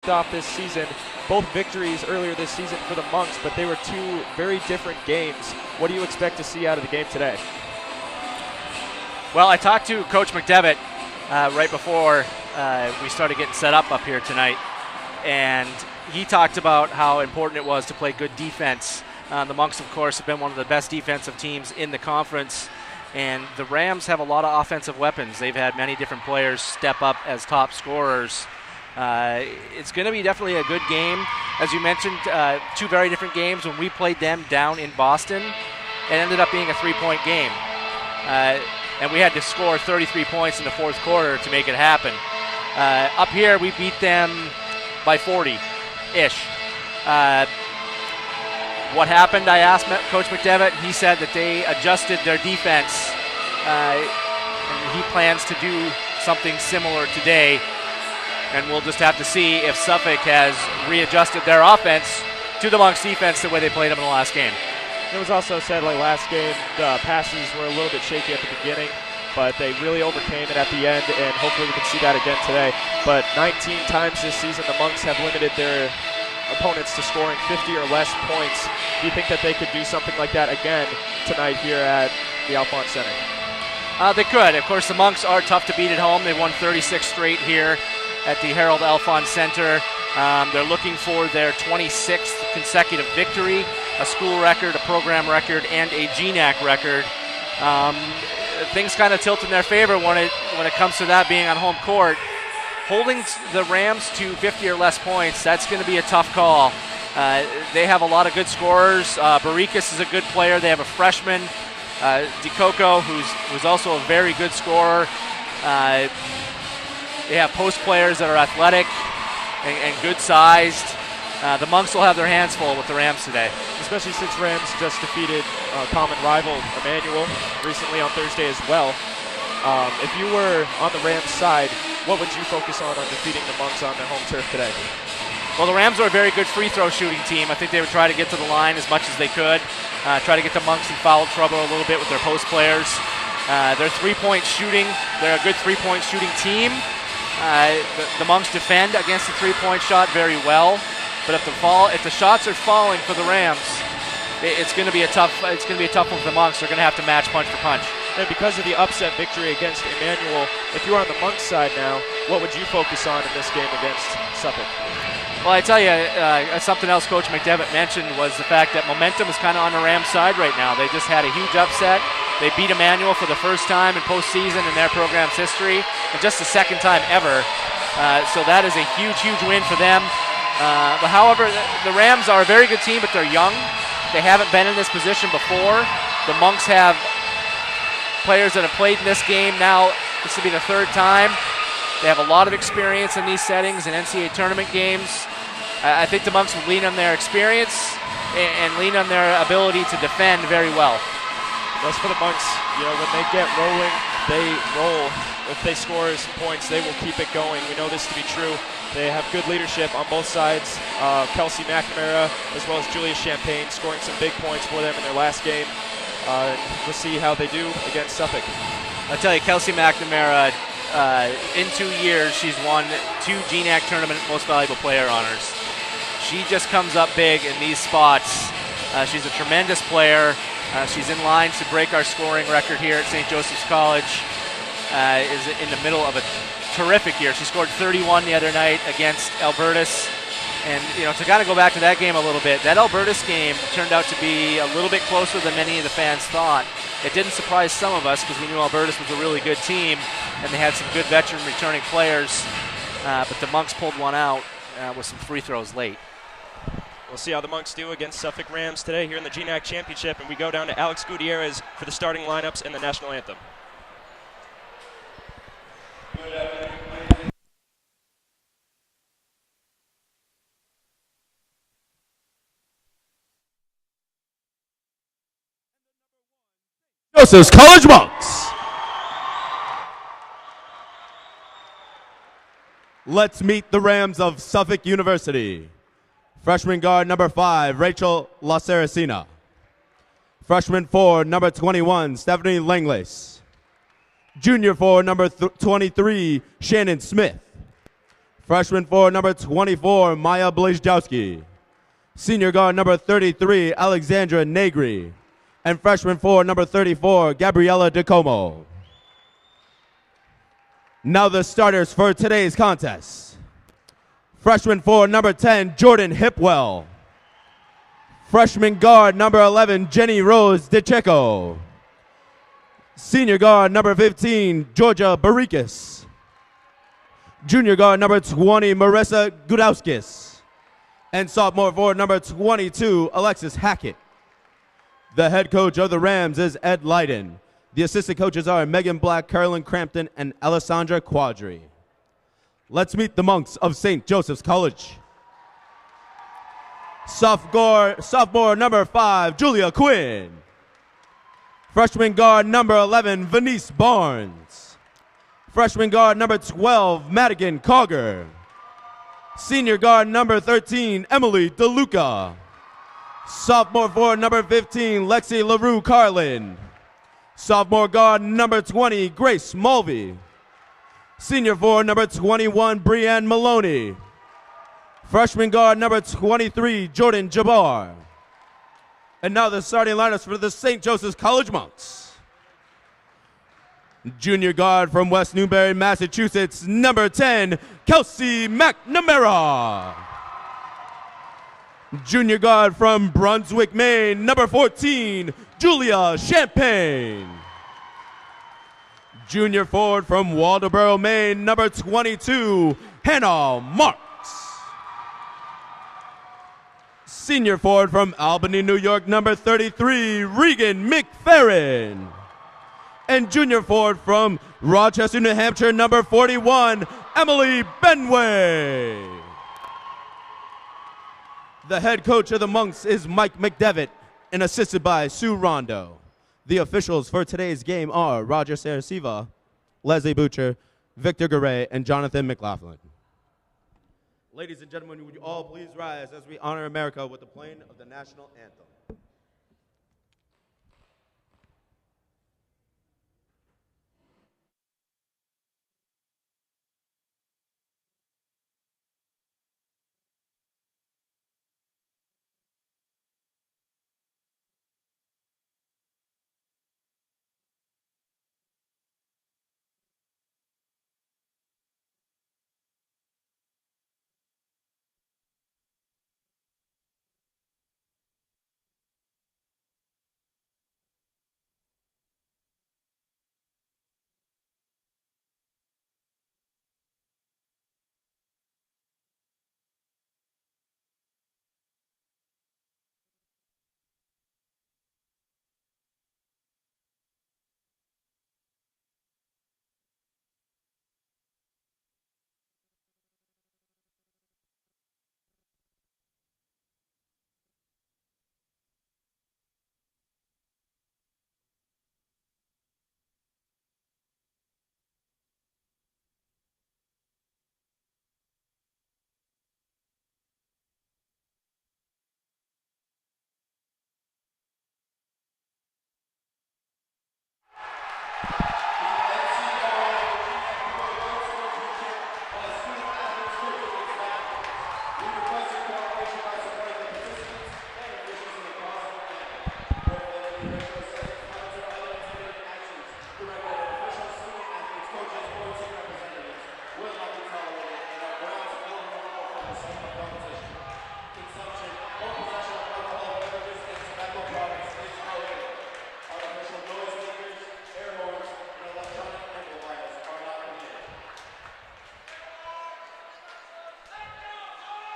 off this season, both victories earlier this season for the Monks, but they were two very different games. What do you expect to see out of the game today? Well, I talked to Coach McDevitt right before we started getting set up here tonight, and he talked about how important it was to play good defense. The Monks, of course, have been one of the best defensive teams in the conference, and the Rams have a lot of offensive weapons. They've had many different players step up as top scorers. It's going to be definitely a good game. As you mentioned, two very different games. When we played them down in Boston, it ended up being a three-point game. And we had to score 33 points in the fourth quarter to make it happen. Up here, we beat them by 40-ish. What happened, I asked Coach McDevitt. He said that they adjusted their defense, and he plans to do something similar today. And we'll just have to see if Suffolk has readjusted their offense to the Monks defense the way they played them in the last game. It was also said, like last game, the passes were a little bit shaky at the beginning, but they really overcame it at the end, and hopefully we can see that again today. But 19 times this season, the Monks have limited their opponents to scoring 50 or less points. Do you think that they could do something like that again tonight here at the Alphonse Center? They could. Of course, the Monks are tough to beat at home. They won 36 straight here at the Harold Alphonse Center. They're looking for their 26th consecutive victory, a school record, a program record, and a GNAC record. Things kind of tilt in their favor when it comes to that being on home court. Holding the Rams to 50 or less points, that's going to be a tough call. They have a lot of good scorers. Barrikas is a good player. They have a freshman, DeCoco, who's also a very good scorer. They have post players that are athletic and good-sized. The Monks will have their hands full with the Rams today. Especially since Rams just defeated common rival Emmanuel recently on Thursday as well. If you were on the Rams side, what would you focus on defeating the Monks on their home turf today? Well, the Rams are a very good free throw shooting team. I think they would try to get to the line as much as they could, try to get the Monks in foul trouble a little bit with their post players. Their three-point shooting, they're a good three-point shooting team. The Monks defend against the three-point shot very well, but if the shots are falling for the Rams, it's going to be a tough one for the Monks. They're going to have to match punch for punch. And because of the upset victory against Emmanuel, if you were on the Monks side now, what would you focus on in this game against Suffolk? Well, I tell you, something else Coach McDevitt mentioned was the fact that momentum is kind of on the Rams side right now. They just had a huge upset. They beat Emmanuel for the first time in postseason in their program's history, and just the second time ever. So that is a huge, huge win for them. But however, the Rams are a very good team, but they're young. They haven't been in this position before. The Monks have players that have played in this game now. This will be the third time. They have a lot of experience in these settings in NCAA tournament games. I think the Monks will lean on their experience and lean on their ability to defend very well. As for the Monks, when they get rolling, they roll. If they score some points, they will keep it going. We know this to be true. They have good leadership on both sides. Kelsey McNamara as well as Julia Champagne scoring some big points for them in their last game. We'll see how they do against Suffolk. I'll tell you, Kelsey McNamara, in 2 years, she's won 2 GNAC Tournament Most Valuable Player honors. She just comes up big in these spots. She's a tremendous player. She's in line to break our scoring record here at St. Joseph's College. Is in the middle of a terrific year. She scored 31 the other night against Albertus. And, to kind of go back to that game a little bit, that Albertus game turned out to be a little bit closer than many of the fans thought. It didn't surprise some of us because we knew Albertus was a really good team and they had some good veteran returning players. But the Monks pulled one out with some free throws late. We'll see how the Monks do against Suffolk Rams today here in the GNAC Championship, and we go down to Alex Gutierrez for the starting lineups and the national anthem. Joseph's College Monks. Let's meet the Rams of Suffolk University. Freshman guard number 5, Rachel LaSaracina. Freshman forward number 21, Stephanie Langlace. Junior forward number 23, Shannon Smith. Freshman 4, number 24, Maya Blazjowski. Senior guard number 33, Alexandra Negri. And freshman 4, number 34, Gabriela DeComo. Now the starters for today's contest. Freshman 4, number 10, Jordan Hipwell. Freshman guard number 11, Jenny Rose DeCheco. Senior guard number 15, Georgia Barikis. Junior guard number 20, Marissa Gudauskis. And sophomore forward number 22, Alexis Hackett. The head coach of the Rams is Ed Leiden. The assistant coaches are Megan Black, Carolyn Crampton, and Alessandra Quadri. Let's meet the monks of St. Joseph's College. Sophomore number 5, Julia Quinn. Freshman guard number 11, Venice Barnes. Freshman guard number 12, Madigan Cogger. Senior guard number 13, Emily DeLuca. Sophomore forward number 15, Lexi LaRue Carlin. Sophomore guard number 20, Grace Mulvey. Senior forward number 21, Brianne Maloney. Freshman guard number 23, Jordan Jabbar. And now the starting lineups for the St. Joseph's College Monks. Junior guard from West Newbury, Massachusetts, number 10, Kelsey McNamara. Junior guard from Brunswick, Maine, number 14, Julia Champagne. Junior forward from Waldoboro, Maine, number 22, Hannah Marks. Senior forward from Albany, New York, number 33, Regan McFerrin. And junior forward from Rochester, New Hampshire, number 41, Emily Benway. The head coach of the Monks is Mike McDevitt and assisted by Sue Rondo. The officials for today's game are Roger Sarasiva, Leslie Butcher, Victor Garay, and Jonathan McLaughlin. Ladies and gentlemen, would you all please rise as we honor America with the playing of the national anthem.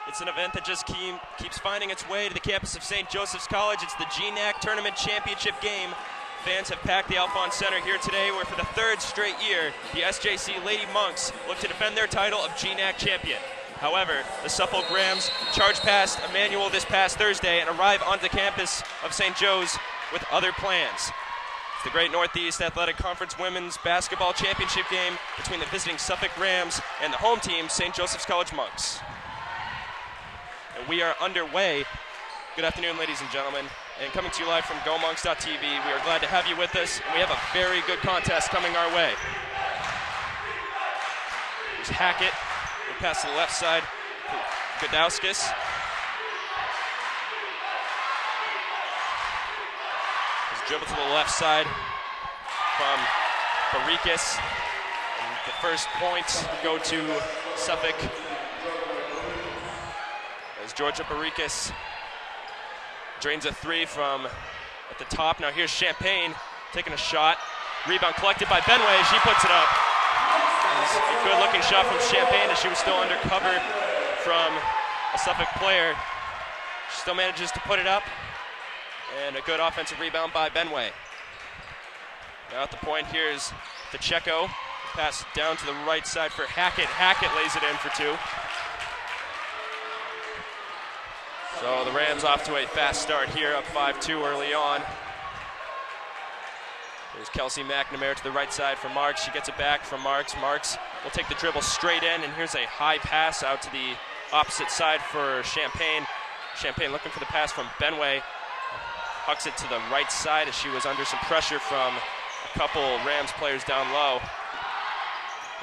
It's an event that just keeps finding its way to the campus of St. Joseph's College. It's the GNAC Tournament Championship game. Fans have packed the Alphon Center here today, where for the third straight year, the SJC Lady Monks look to defend their title of GNAC champion. However, the Suffolk Rams charge past Emmanuel this past Thursday and arrive onto the campus of St. Joe's with other plans. It's the Great Northeast Athletic Conference Women's Basketball Championship game between the visiting Suffolk Rams and the home team, St. Joseph's College Monks. And we are underway. Good afternoon, ladies and gentlemen. And coming to you live from GoMonks.tv, we are glad to have you with us. And we have a very good contest coming our way. There's Hackett with pass to the left side. Gadauskas. His dribble to the left side from Barrikas. And the first points go to Suffolk. As Georgia Barrikas drains a three from at the top. Now here's Champagne taking a shot. Rebound collected by Benway. She puts it up. A good-looking shot from Champagne as she was still under cover from a Suffolk player. She still manages to put it up. And a good offensive rebound by Benway. Now at the point, here's Pacheco. Pass down to the right side for Hackett. Hackett lays it in for two. So the Rams off to a fast start here, up 5-2 early on. There's Kelsey McNamara to the right side for Marks. She gets it back from Marks. Marks will take the dribble straight in, and here's a high pass out to the opposite side for Champagne. Champagne looking for the pass from Benway. Hucks it to the right side as she was under some pressure from a couple Rams players down low.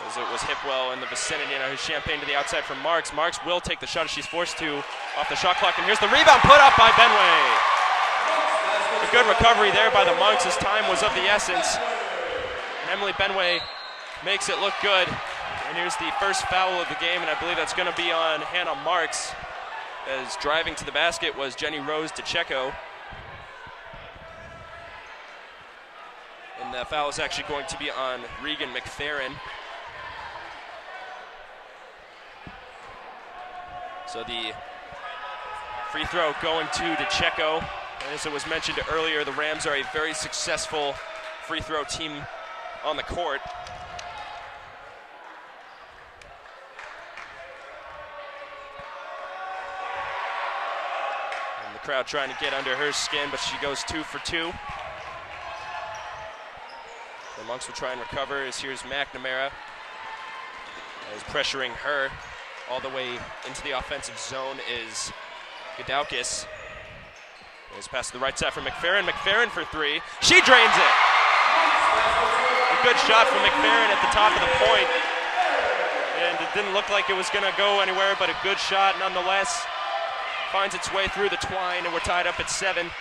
As it was Hipwell in the vicinity. Now here's Champagne to the outside from Marks. Marks will take the shot as she's forced to off the shot clock, and here's the rebound put up by Benway. A good recovery there by the Monks as time was of the essence. Emily Benway makes it look good. And here's the first foul of the game, and I believe that's going to be on Hannah Marks, as driving to the basket was Jenny Rose DeCecco. And the foul is actually going to be on Regan McFerrin. So the free throw going to DeCecco. And as it was mentioned earlier, the Rams are a very successful free throw team on the court. And the crowd trying to get under her skin, but she goes 2 for 2. The Monks will try and recover as here's McNamara. As pressuring her all the way into the offensive zone is Gadauskas. There's pass to the right side for McFerrin. McFerrin for three. She drains it. A good shot from McFerrin at the top of the point. And it didn't look like it was going to go anywhere, but a good shot nonetheless. Finds its way through the twine, and we're tied up at 7.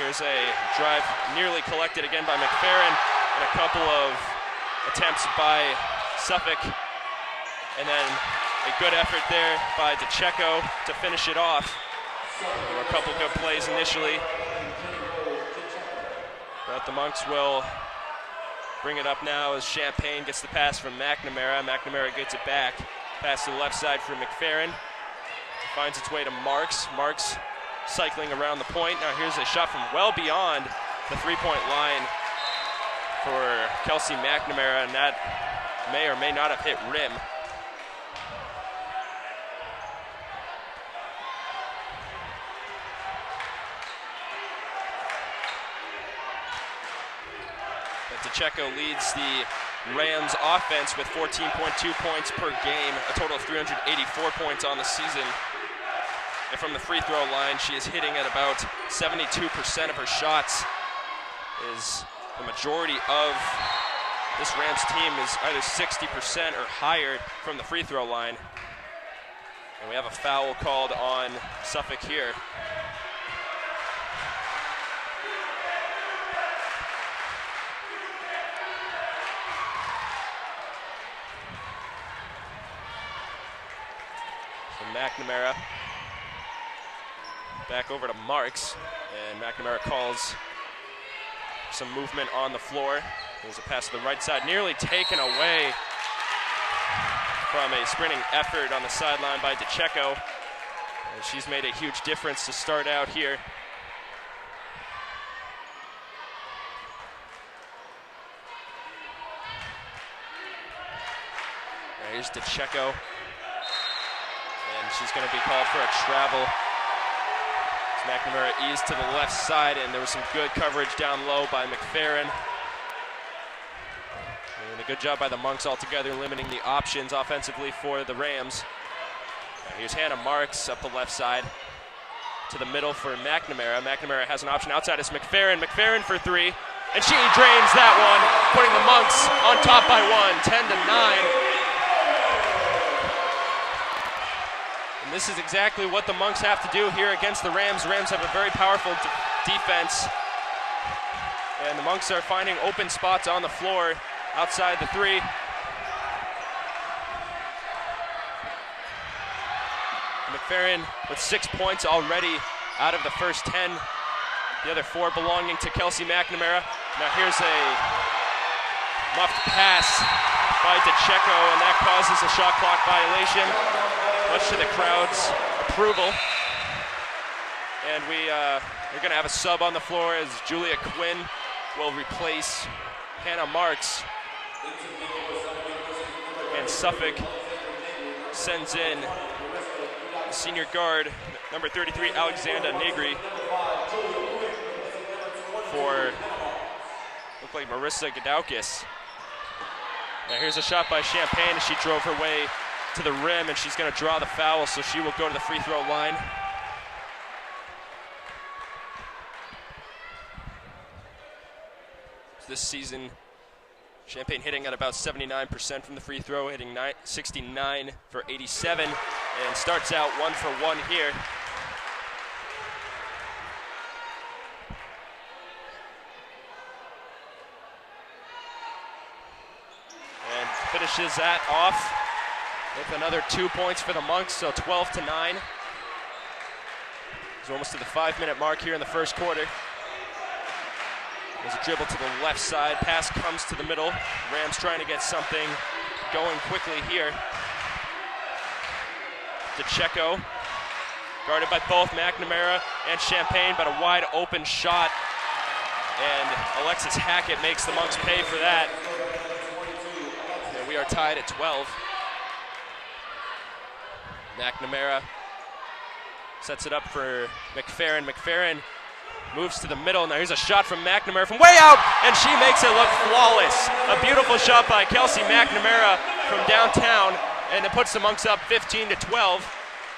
Here's a drive nearly collected again by McFerrin, and a couple of attempts by Suffolk. And then a good effort there by DeCecco to finish it off. There were a couple good plays initially. But the Monks will bring it up now as Champagne gets the pass from McNamara. McNamara gets it back. Pass to the left side for McFerrin. Finds its way to Marks. Marks cycling around the point. Now here's a shot from well beyond the three-point line for Kelsey McNamara, and that may or may not have hit rim. But DeCecco leads the Rams offense with 14.2 points per game, a total of 384 points on the season. And from the free throw line, she is hitting at about 72% of her shots. Is the majority of this Rams team is either 60% or higher from the free throw line. And we have a foul called on Suffolk here. So McNamara back over to Marks, and McNamara calls some movement on the floor. There's a pass to the right side, nearly taken away from a sprinting effort on the sideline by DeCecco. And she's made a huge difference to start out here. Here's DeCecco, and she's going to be called for a travel. McNamara eased to the left side, and there was some good coverage down low by McFerrin. And a good job by the Monks altogether, limiting the options offensively for the Rams. Now here's Hannah Marks up the left side to the middle for McNamara. McNamara has an option outside. It's McFerrin. McFerrin for three. and she drains that one, putting the Monks on top by one, 10-9. And this is exactly what the Monks have to do here against the Rams. The Rams have a very powerful defense, and the Monks are finding open spots on the floor outside the three. McFerrin with 6 points already out of the first 10. The other 4 belonging to Kelsey McNamara. Now here's a muffed pass by DeCecco, and that causes a shot clock violation, much to the crowd's approval. And we're gonna have a sub on the floor as Julia Quinn will replace Hannah Marks. And Suffolk sends in senior guard, number 33, Alexandra Negri, for, look like Marissa Gadaukis. Now here's a shot by Champagne. She drove her way to the rim, and she's going to draw the foul, so she will go to the free throw line. This season, Champagne hitting at about 79% from the free throw, hitting 69 for 87, and starts out 1 for 1 here. And finishes that off with another 2 points for the Monks, so 12-9. It's almost to the 5-minute mark here in the first quarter. There's a dribble to the left side, pass comes to the middle. Rams trying to get something going quickly here. DeCecco, guarded by both McNamara and Champagne, but a wide open shot. And Alexis Hackett makes the Monks pay for that. And we are tied at 12. McNamara sets it up for McFerrin. McFerrin moves to the middle. Now here's a shot from McNamara from way out, and she makes it look flawless. A beautiful shot by Kelsey McNamara from downtown, and it puts the Monks up 15-12.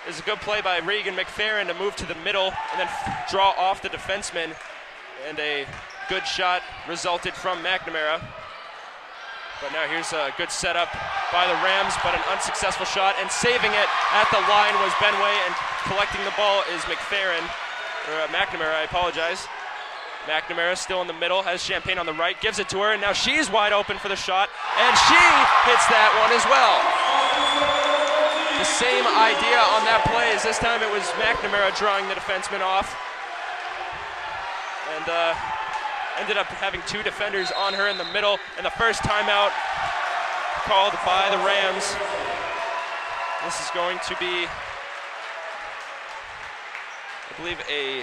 It's a good play by Regan McFerrin to move to the middle and then draw off the defenseman, and a good shot resulted from McNamara. But now here's a good setup by the Rams, but an unsuccessful shot, and saving it at the line was Benway, and collecting the ball is McFerrin. Or McNamara, I apologize. McNamara still in the middle, has Champagne on the right, gives it to her, and now she's wide open for the shot, and she hits that one as well. The same idea on that play as this time it was McNamara drawing the defenseman off. And ended up having 2 defenders on her in the middle, and the first timeout called by the Rams. This is going to be, I believe, a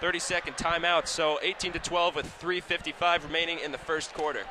30-second timeout, so 18-12 with 3:55 remaining in the first quarter.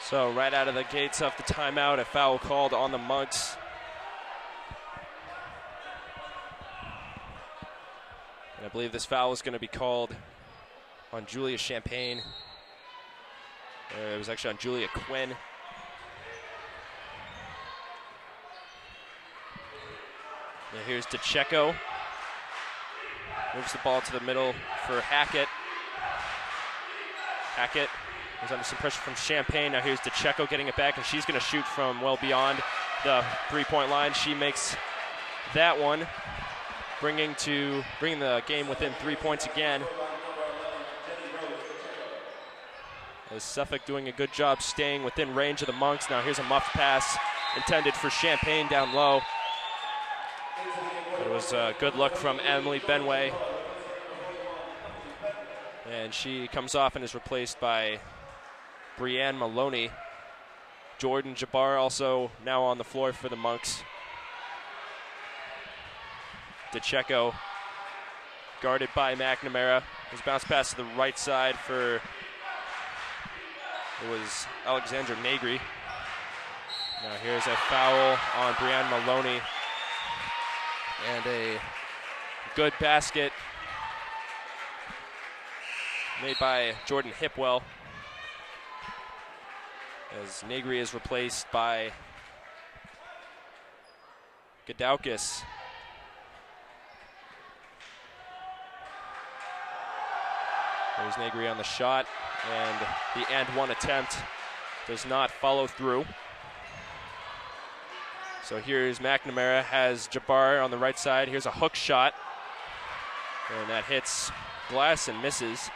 So right out of the gates of the timeout, a foul called on the Monks. And I believe this foul is going to be called on Julia Champagne. It was actually on Julia Quinn. Now here's DeCecco. Moves the ball to the middle for Hackett. Hackett was under some pressure from Champagne. Now here's DeCecco getting it back, and she's going to shoot from well beyond the three-point line. She makes that one, bringing the game within 3 points again. As Suffolk doing a good job staying within range of the Monks. Now here's a muffed pass intended for Champagne down low. It was a good look from Emily Benway And she comes off and is replaced by Brianne Maloney. Jordan Jabbar also now on the floor for the Monks. DeCecco guarded by McNamara. His bounce pass to the right side for, it was Alexandra Negri. Now here's a foul on Brianne Maloney. And a good basket made by Jordan Hipwell, as Negri is replaced by Gadaukas. There's Negri on the shot, and the and one attempt does not follow through. So here's McNamara, has Jabbar on the right side. Here's a hook shot, and that hits glass and misses.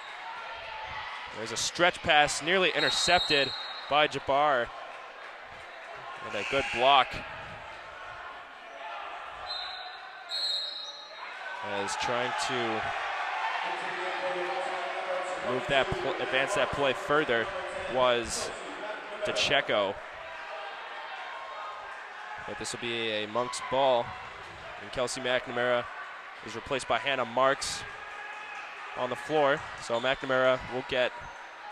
There's a stretch pass nearly intercepted by Jabbar, and a good block. As trying to move that, advance that play further was DeCecco. But this will be a Monks ball, and Kelsey McNamara is replaced by Hannah Marks on the floor. So McNamara will get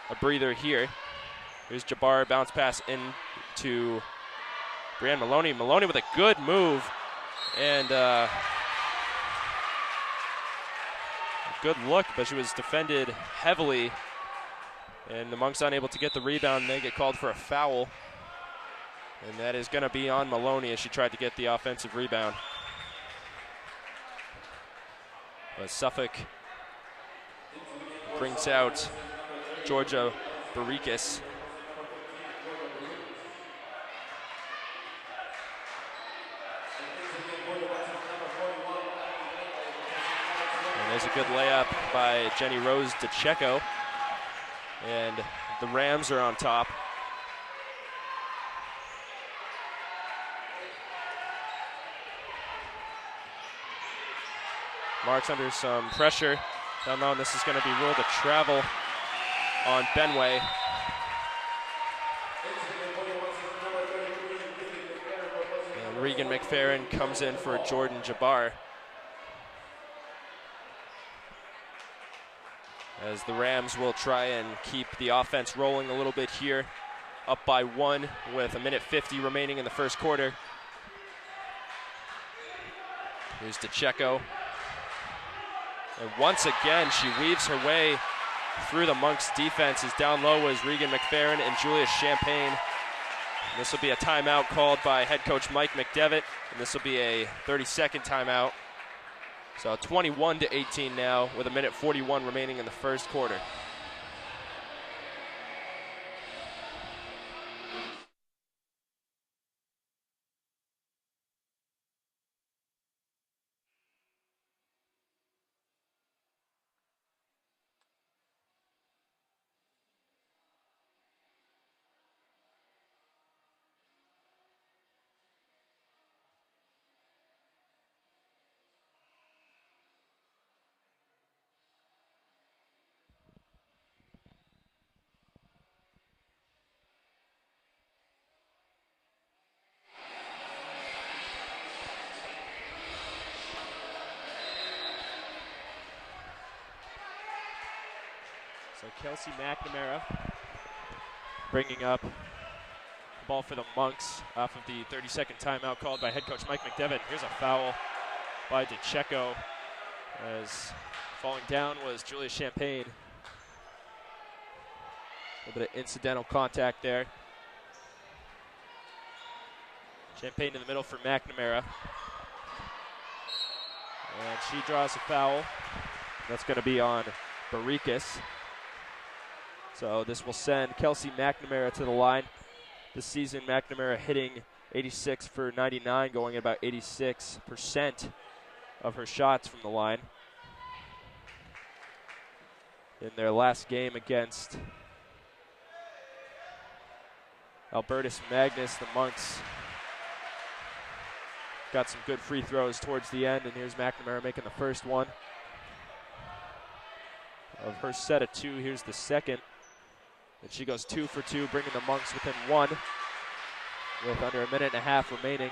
a breather here. Here's Jabbar, bounce pass in to Brianne Maloney. Maloney with a good move, and a good look, but she was defended heavily, and the Monks unable to get the rebound. They get called for a foul, and that is going to be on Maloney as she tried to get the offensive rebound. But Suffolk brings out Georgia Barikis. And there's a good layup by Jenny Rose DeCecco, and the Rams are on top. Marks under some pressure. Down low, and this is going to be ruled a travel on Benway. And Regan McFerrin comes in for Jordan Jabbar, as the Rams will try and keep the offense rolling a little bit here. Up by 1 with 1:50 remaining in the first quarter. Here's DeCecco. And once again, she weaves her way through the Monks defense. As down low was Regan McFerrin and Julia Champagne. And this will be a timeout called by head coach Mike McDevitt, and this will be a 30-second timeout. So 21-18 now with 1:41 remaining in the first quarter. So Kelsey McNamara bringing up the ball for the Monks off of the 30-second timeout called by head coach Mike McDevitt. Here's a foul by DeCecco, as falling down was Julia Champagne. A little bit of incidental contact there. Champagne in the middle for McNamara. And she draws a foul. That's going to be on Barikis. So this will send Kelsey McNamara to the line. This season, McNamara hitting 86 for 99, going at about 86% of her shots from the line. In their last game against Albertus Magnus, the Monks got some good free throws towards the end, and here's McNamara making the first one. of her set of 2. Here's the second. And she goes 2 for 2, bringing the Monks within 1 with under a minute and a half remaining.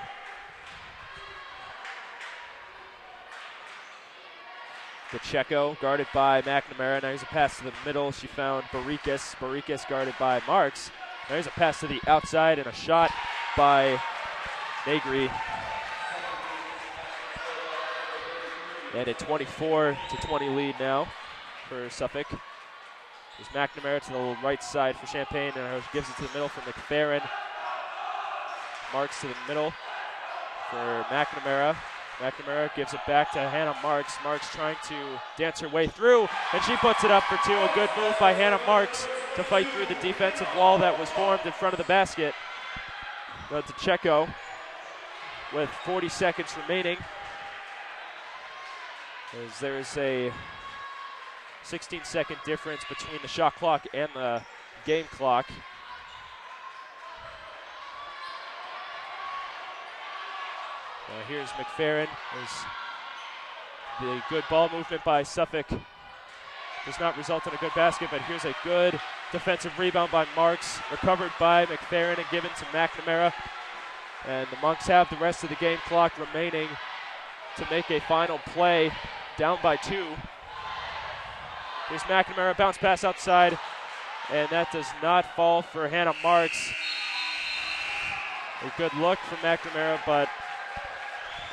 DeCecco guarded by McNamara. Now here's a pass to the middle. She found Barriquez. Barriquez guarded by Marks. Now here's a pass to the outside and a shot by Negri. And a 24-20 lead now for Suffolk. There's McNamara to the right side for Champaign, and gives it to the middle for McFerrin. Marks to the middle for McNamara. McNamara gives it back to Hannah Marks. Marks trying to dance her way through, and she puts it up for 2. A good move by Hannah Marks to fight through the defensive wall that was formed in front of the basket. Now DeCecco with 40 seconds remaining. As there's a 16-second difference between the shot clock and the game clock. Here's McFerrin. There's the good ball movement by Suffolk. Does not result in a good basket, but here's a good defensive rebound by Marks. Recovered by McFerrin and given to McNamara. And the Monks have the rest of the game clock remaining to make a final play, down by 2. Here's McNamara, bounce pass outside, and that does not fall for Hannah Marks. A good look from McNamara, but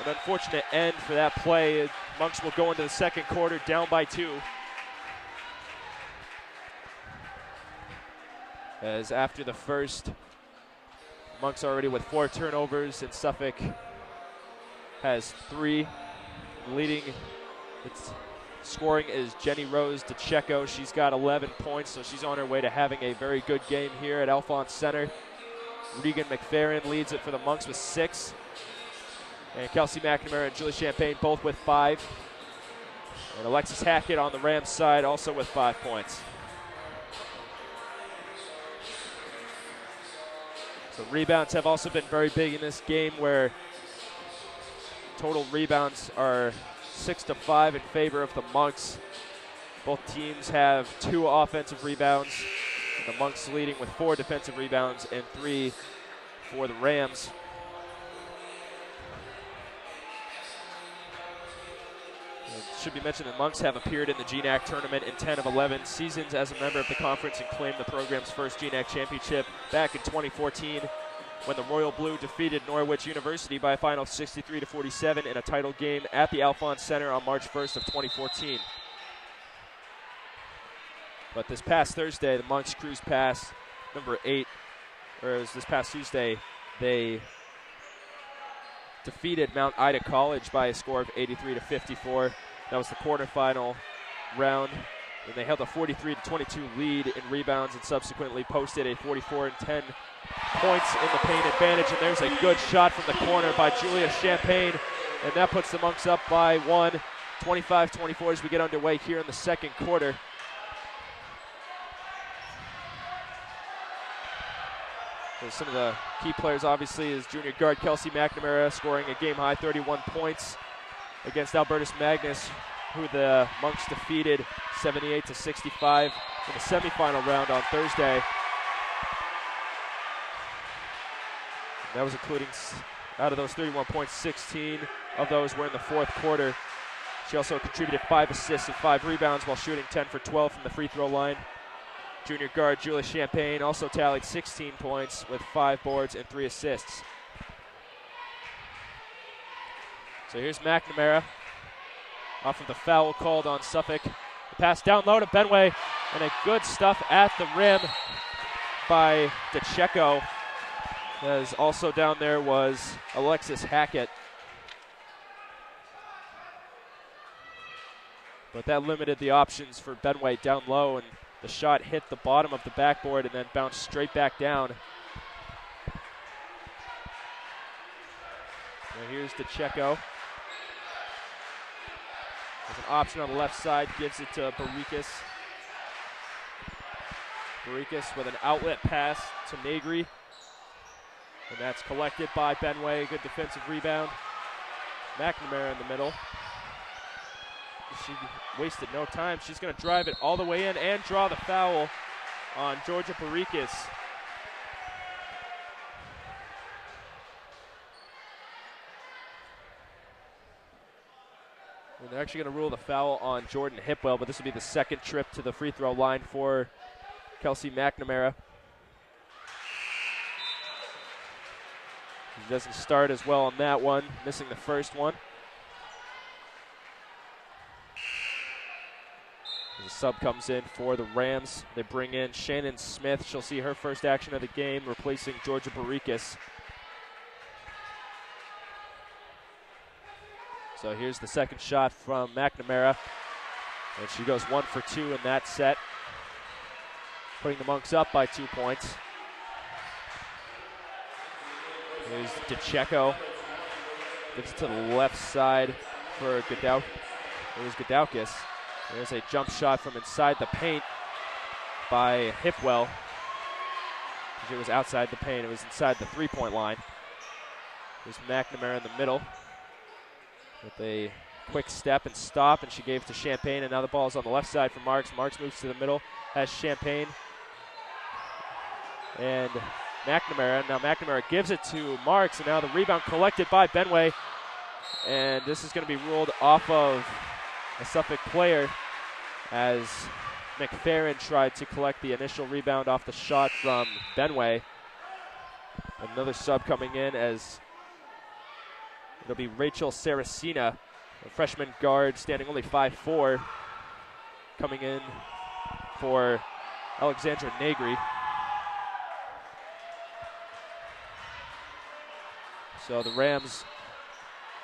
an unfortunate end for that play. Monks will go into the second quarter down by 2. As after the first, Monks already with 4 turnovers, and Suffolk has 3. Leading its scoring is Jenny Rose DeCecco. She's got 11 points, so she's on her way to having a very good game here at Alphonse Center. Regan McFerrin leads it for the Monks with 6. And Kelsey McNamara and Julie Champagne both with 5. And Alexis Hackett on the Rams side also with 5 points. So rebounds have also been very big in this game, where total rebounds are 6-5 in favor of the Monks. Both teams have 2 offensive rebounds. And the Monks leading with 4 defensive rebounds and 3 for the Rams. It should be mentioned the Monks have appeared in the GNAC tournament in 10 of 11 seasons as a member of the conference and claimed the program's first GNAC championship back in 2014 when the Royal Blue defeated Norwich University by a final of 63-47 in a title game at the Alphonse Center on March 1st of 2014. But this past Thursday, the Monks cruised past number 8, whereas this past Tuesday, they defeated Mount Ida College by a score of 83-54. That was the quarterfinal round. And they held a 43-22 lead in rebounds and subsequently posted a 44-10 points in the paint advantage. And there's a good shot from the corner by Julia Champagne. And that puts the Monks up by 1, 25-24 as we get underway here in the second quarter. So some of the key players obviously is junior guard Kelsey McNamara scoring a game-high 31 points against Albertus Magnus, who the Monks defeated 78-65 in the semifinal round on Thursday. And that was including, out of those 31 points, 16 of those were in the fourth quarter. She also contributed 5 assists and 5 rebounds while shooting 10 for 12 from the free throw line. Junior guard Julia Champagne also tallied 16 points with 5 boards and 3 assists. So here's McNamara off of the foul called on Suffolk. The pass down low to Benway, and a good stuff at the rim by DeCecco. As also down there was Alexis Hackett. But that limited the options for Benway down low, and the shot hit the bottom of the backboard and then bounced straight back down. So here's DeCecco. There's an option on the left side, gives it to Barriquez. Barriquez with an outlet pass to Negri. And that's collected by Benway. Good defensive rebound. McNamara in the middle. she wasted no time. She's going to drive it all the way in and draw the foul on Georgia Barikis. And they're actually going to rule the foul on Jordan Hipwell, but this will be the second trip to the free throw line for Kelsey McNamara. She doesn't start as well on that one, missing the first one. As a sub comes in for the Rams, they bring in Shannon Smith. She'll see her first action of the game, replacing Georgia Barikis. So here's the second shot from McNamara, and she goes 1 for 2 in that set, putting the Monks up by 2 points. Here's DeCecco, gives it to the left side for Gadaukis. There's a jump shot from inside the paint by Hipwell. It was outside the paint, it was inside the three-point line. There's McNamara in the middle with a quick step and stop, and she gave to Champagne, and now the ball is on the left side for Marks. Marks moves to the middle, has Champagne and McNamara. Now McNamara gives it to Marks, and now the rebound collected by Benway, and this is going to be ruled off of a Suffolk player as McFerrin tried to collect the initial rebound off the shot from Benway. Another sub coming in, as it'll be Rachel Saracina, a freshman guard standing only 5'4", coming in for Alexandra Negri. So the Rams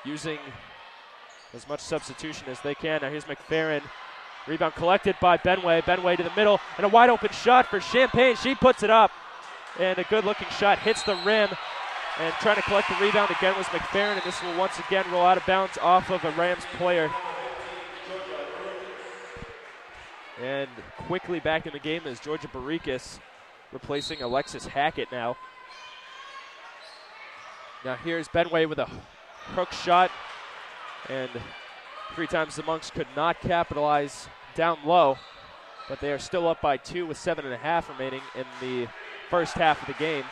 using as much substitution as they can. Now here's McFerrin. Rebound collected by Benway. Benway to the middle, and a wide open shot for Champagne. She puts it up, and a good looking shot hits the rim. And trying to collect the rebound again was McFerrin, and this will once again roll out of bounds off of a Rams player. And quickly back in the game is Georgia Barikis, replacing Alexis Hackett now. Now here's Benway with a hook shot, and 3 times the Monks could not capitalize down low, but they are still up by 2 with 7.5 remaining in the first half of the game.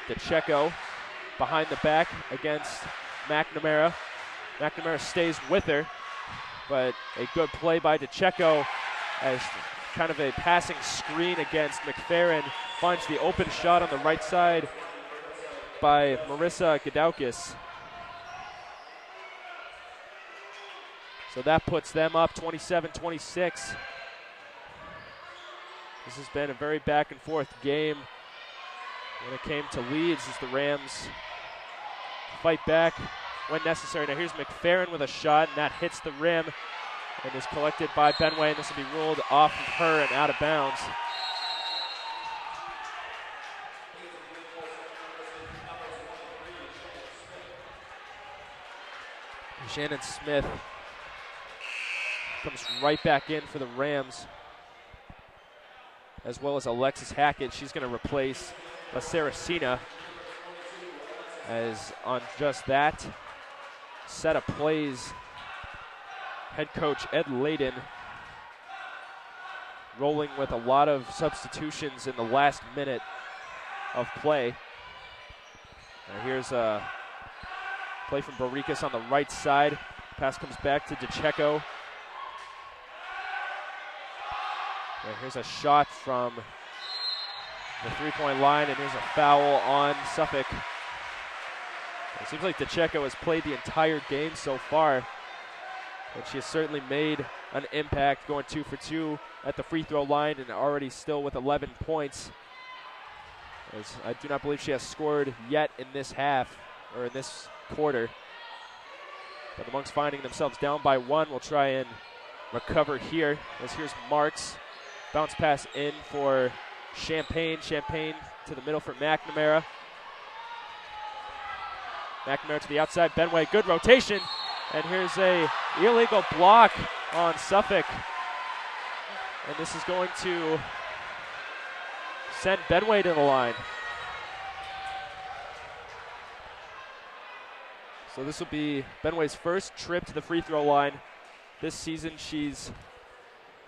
DeCecco behind the back against McNamara. McNamara stays with her, but a good play by DeCecco as kind of a passing screen against McFerrin. Finds the open shot on the right side by Marissa Gadaukis. So that puts them up 27-26. This has been a very back and forth game when it came to leads, as the Rams fight back when necessary. Now here's McFerrin with a shot, and that hits the rim and is collected by Benway, and this will be ruled off of her and out of bounds. Shannon Smith comes right back in for the Rams, as well as Alexis Hackett. She's going to replace Saracina, as on just that set of plays, head coach Ed Layden rolling with a lot of substitutions in the last minute of play. Now here's a play from Barikis on the right side. Pass comes back to DeCecco. And here's a shot from the three-point line, and here's a foul on Suffolk. It seems like DeCecco has played the entire game so far, and she has certainly made an impact, going 2 for 2 at the free throw line, and already still with 11 points. As I do not believe she has scored yet in this half, or in this quarter. But the Monks finding themselves down by 1 will try and recover here, as here's Marks. Bounce pass in for Champagne. Champagne to the middle for McNamara. McNamara to the outside. Benway, good rotation. And here's a illegal block on Suffolk. And this is going to send Benway to the line. So this will be Benway's first trip to the free throw line. This season she's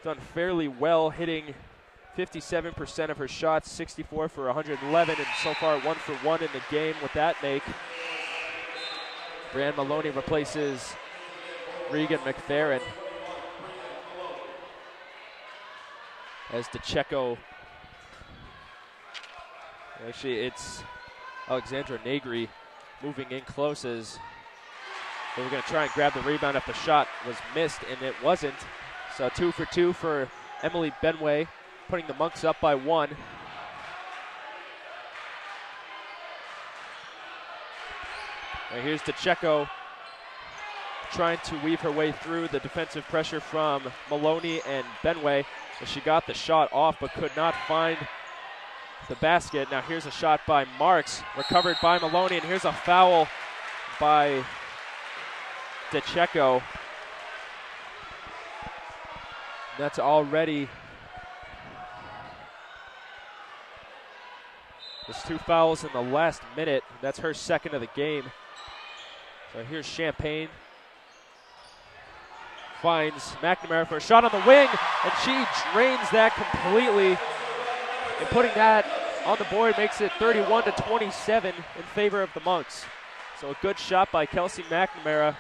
done fairly well, hitting 57% of her shots, 64 for 111, and so far 1 for 1 in the game with that make. Brianne Maloney replaces Regan McFerrin as DeCecco. Actually, it's Alexandra Negri moving in close as they were going to try and grab the rebound if the shot was missed, and it wasn't. So 2 for 2 for Emily Benway, putting the Monks up by 1. And here's DeCecco trying to weave her way through the defensive pressure from Maloney and Benway. And she got the shot off but could not find the basket. Now here's a shot by Marks, recovered by Maloney, and here's a foul by DeCecco. That's already, there's 2 fouls in the last minute. That's her second of the game. So here's Champagne. Finds McNamara for a shot on the wing, and she drains that completely. And putting that on the board makes it 31-27 in favor of the Monks. So a good shot by Kelsey McNamara,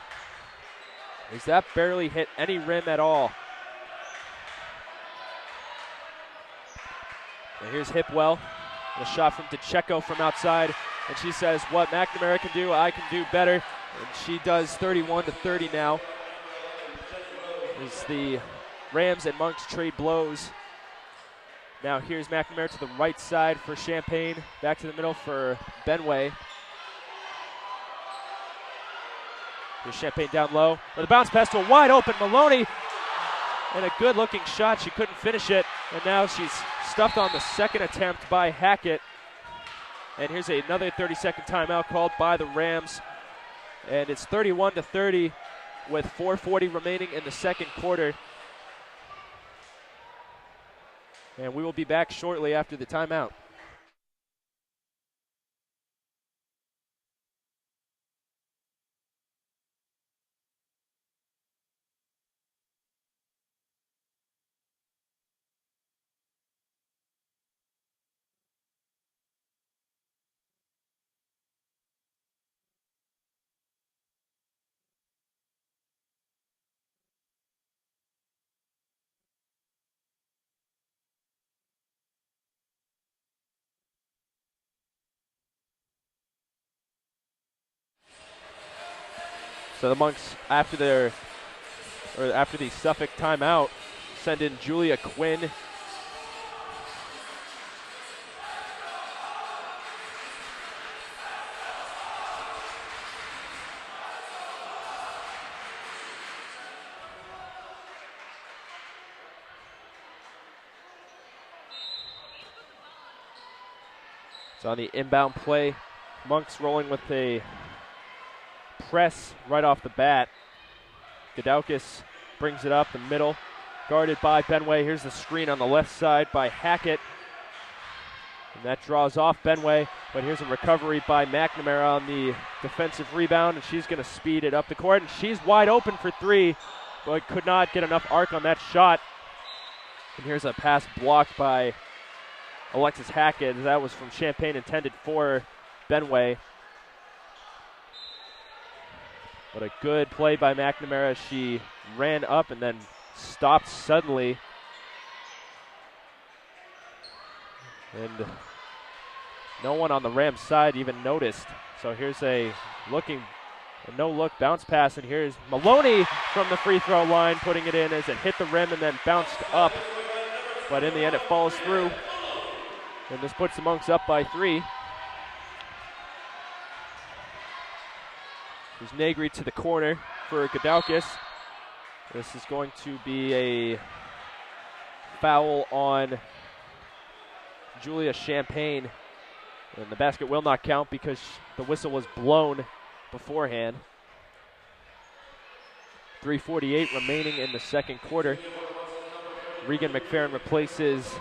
as that barely hit any rim at all. And here's Hipwell, a shot from DeCecco from outside, and she says, what McNamara can do, I can do better. And she does 31-30 now. As the Rams and Monks trade blows. Now here's McNamara to the right side for Champagne. Back to the middle for Benway. Here's Champagne down low. With a bounce pass to a wide open Maloney. And a good looking shot. She couldn't finish it. And now she's stuffed on the second attempt by Hackett. And here's another 30-second timeout called by the Rams. And it's 31-30 with 4:40 remaining in the second quarter. And we will be back shortly after the timeout. So the Monks, after the Suffolk timeout, send in Julia Quinn. So on the inbound play, Monks rolling with a press right off the bat. Gadaukis brings it up the middle, guarded by Benway. Here's the screen on the left side by Hackett, and that draws off Benway, but here's a recovery by McNamara on the defensive rebound, and she's going to speed it up the court, and she's wide open for 3, but could not get enough arc on that shot. And here's a pass blocked by Alexis Hackett. That was from Champagne, intended for Benway. But a good play by McNamara. She ran up and then stopped suddenly. And no one on the Rams side even noticed. So here's a no-look bounce pass, and here's Maloney from the free throw line putting it in as it hit the rim and then bounced up. But in the end, it falls through. And this puts the Monks up by 3. There's Negri to the corner for Gadaukis. This is going to be a foul on Julia Champagne. And the basket will not count because the whistle was blown beforehand. 3:48 remaining in the second quarter. Regan McFerrin replaces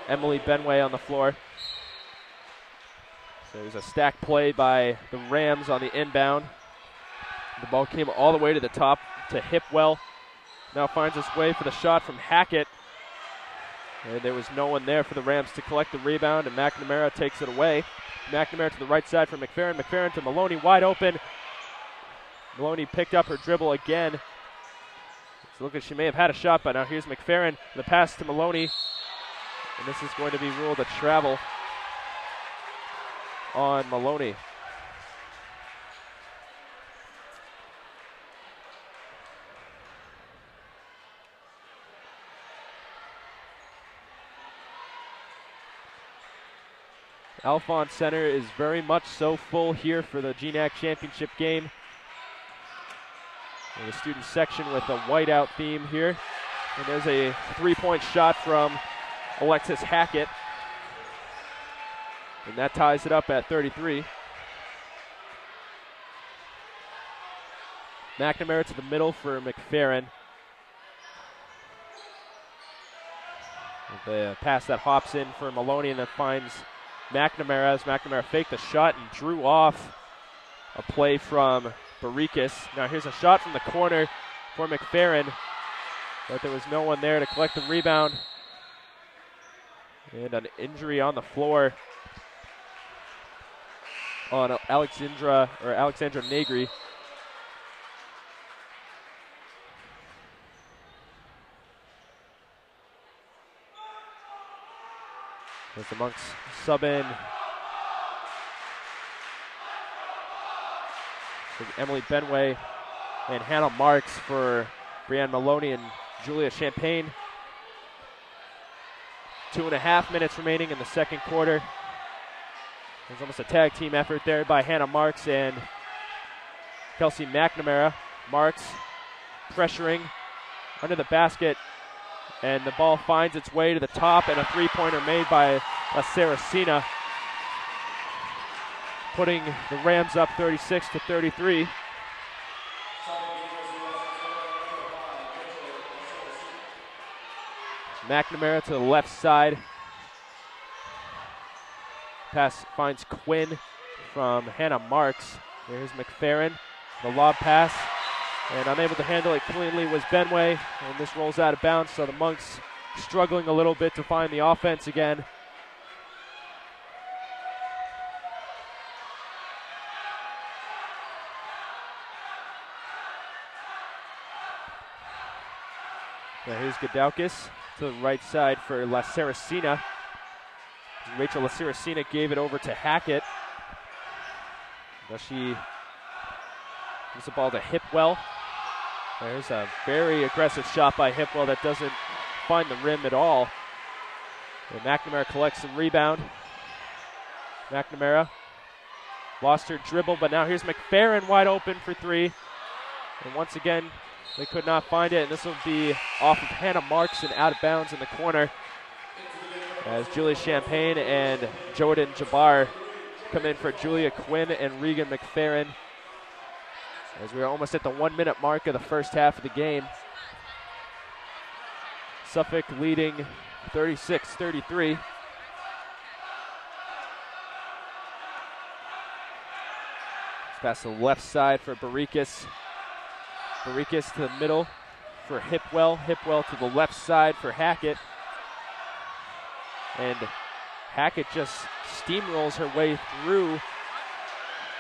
Emily Benway on the floor. So there's a stack play by the Rams on the inbound. The ball came all the way to the top to Hipwell. Now finds its way for the shot from Hackett. And there was no one there for the Rams to collect the rebound, and McNamara takes it away. McNamara to the right side for McFerrin. McFerrin to Maloney, wide open. Maloney picked up her dribble again. It's looking like she may have had a shot, but now here's McFerrin. The pass to Maloney. And this is going to be ruled a travel on Maloney. Alphon Center is very much so full here for the GNAC championship game. And the student section with a whiteout theme here. And there's a three-point shot from Alexis Hackett. And that ties it up at 33. McNamara to the middle for McFerrin. The pass that hops in for Maloney and then finds McNamara as McNamara faked the shot and drew off a play from Barikis. Now here's a shot from the corner for McFerrin, but there was no one there to collect the rebound. And an injury on the floor on Alexandra Negri. As the Monks sub in Emily Benway and Hannah Marks for Brianne Maloney and Julia Champagne. 2.5 minutes remaining in the second quarter. There's almost a tag team effort there by Hannah Marks and Kelsey McNamara. Marks pressuring under the basket, and the ball finds its way to the top, and a three-pointer made by La Saracena, putting the Rams up 36-33. McNamara to the left side. Pass finds Quinn from Hannah Marks. There's McFerrin, the lob pass, and unable to handle it cleanly was Benway, and this rolls out of bounds, so the Monks struggling a little bit to find the offense again. Now here's Godowkis to the right side for La Saracena. Rachel La Saracena gave it over to Hackett. Now she gives the ball to Hipwell. There's a very aggressive shot by Hipwell that doesn't find the rim at all. And McNamara collects the rebound. McNamara lost her dribble, but now here's McFerrin wide open for three. And once again, they could not find it, and this will be off of Hannah Marks and out of bounds in the corner as Julia Champagne and Jordan Jabbar come in for Julia Quinn and Regan McFerrin as we are almost at the 1 minute mark of the first half of the game. Suffolk leading 36-33. Pass to the left side for Barikis. Barikis to the middle for Hipwell. Hipwell to the left side for Hackett. And Hackett just steamrolls her way through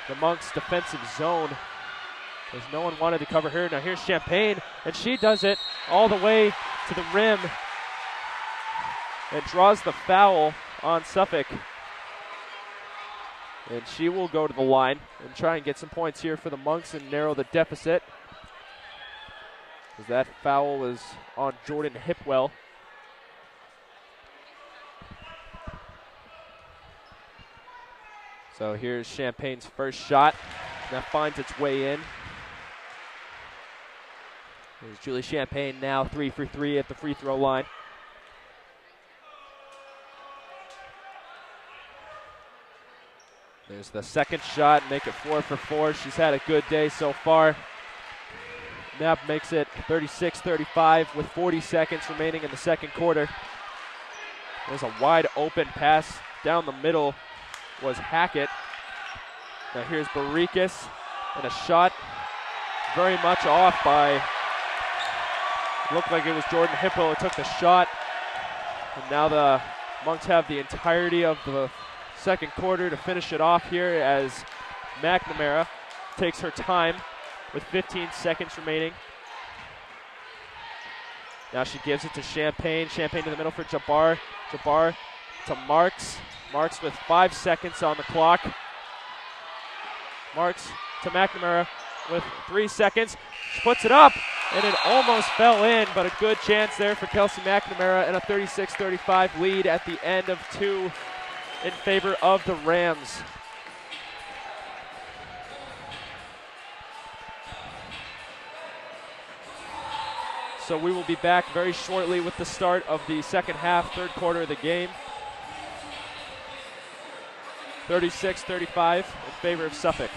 the Monks' defensive zone as no one wanted to cover her. Now here's Champagne, and she does it all the way to the rim and draws the foul on Suffolk. And she will go to the line and try and get some points here for the Monks and narrow the deficit, as that foul was on Jordan Hipwell. So here's Champagne's first shot. That finds its way in. There's Julie Champagne now 3 for 3 at the free throw line. There's the second shot, make it 4 for 4. She's had a good day so far. Knapp makes it 36-35 with 40 seconds remaining in the second quarter. There's a wide open pass down the middle was Hackett. Now here's Barikis, and a shot very much off by, looked like it was Jordan Hippo who took the shot. And now the Monks have the entirety of the second quarter to finish it off here as McNamara takes her time with 15 seconds remaining. Now she gives it to Champagne. Champagne to the middle for Jabbar. Jabbar to Marks. Marks with 5 seconds on the clock. Marks to McNamara with 3 seconds. She puts it up, and it almost fell in, but a good chance there for Kelsey McNamara and a 36-35 lead at the end of 2 in favor of the Rams. So we will be back very shortly with the start of the second half, third quarter of the game. 36-35 in favor of Suffolk.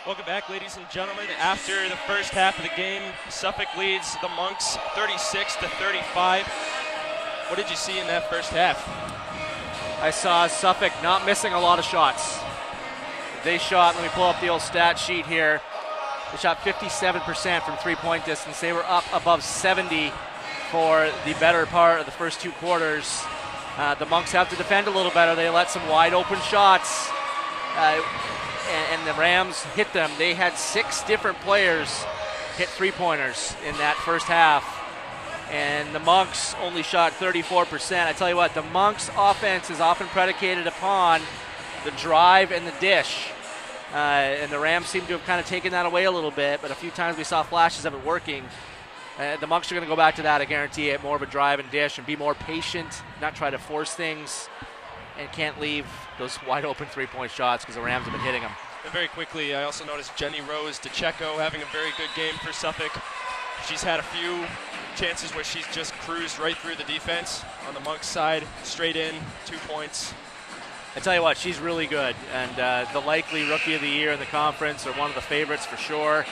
Welcome back, ladies and gentlemen. After the first half of the game, Suffolk leads the Monks 36-35. What did you see in that first half? I saw Suffolk not missing a lot of shots. They shot, let me pull up the old stat sheet here. They shot 57% from three-point distance. They were up above 70 for the better part of the first 2 quarters. The Monks have to defend a little better. They let some wide open shots, and the Rams hit them. They had 6 different players hit three-pointers in that first half, and the Monks only shot 34%. I tell you what, the Monks offense is often predicated upon the drive and the dish. And the Rams seem to have kind of taken that away a little bit, but a few times we saw flashes of it working. The Monks are going to go back to that, I guarantee it, more of a drive and dish and be more patient, not try to force things, and can't leave those wide open three-point shots because the Rams have been hitting them. And very quickly, I also noticed Jenny Rose DeCecco having a very good game for Suffolk. She's had a few chances where she's just cruised right through the defense on the Monks side, straight in, 2 points. I tell you what, she's really good, and the likely Rookie of the Year in the conference, or one of the favorites for sure.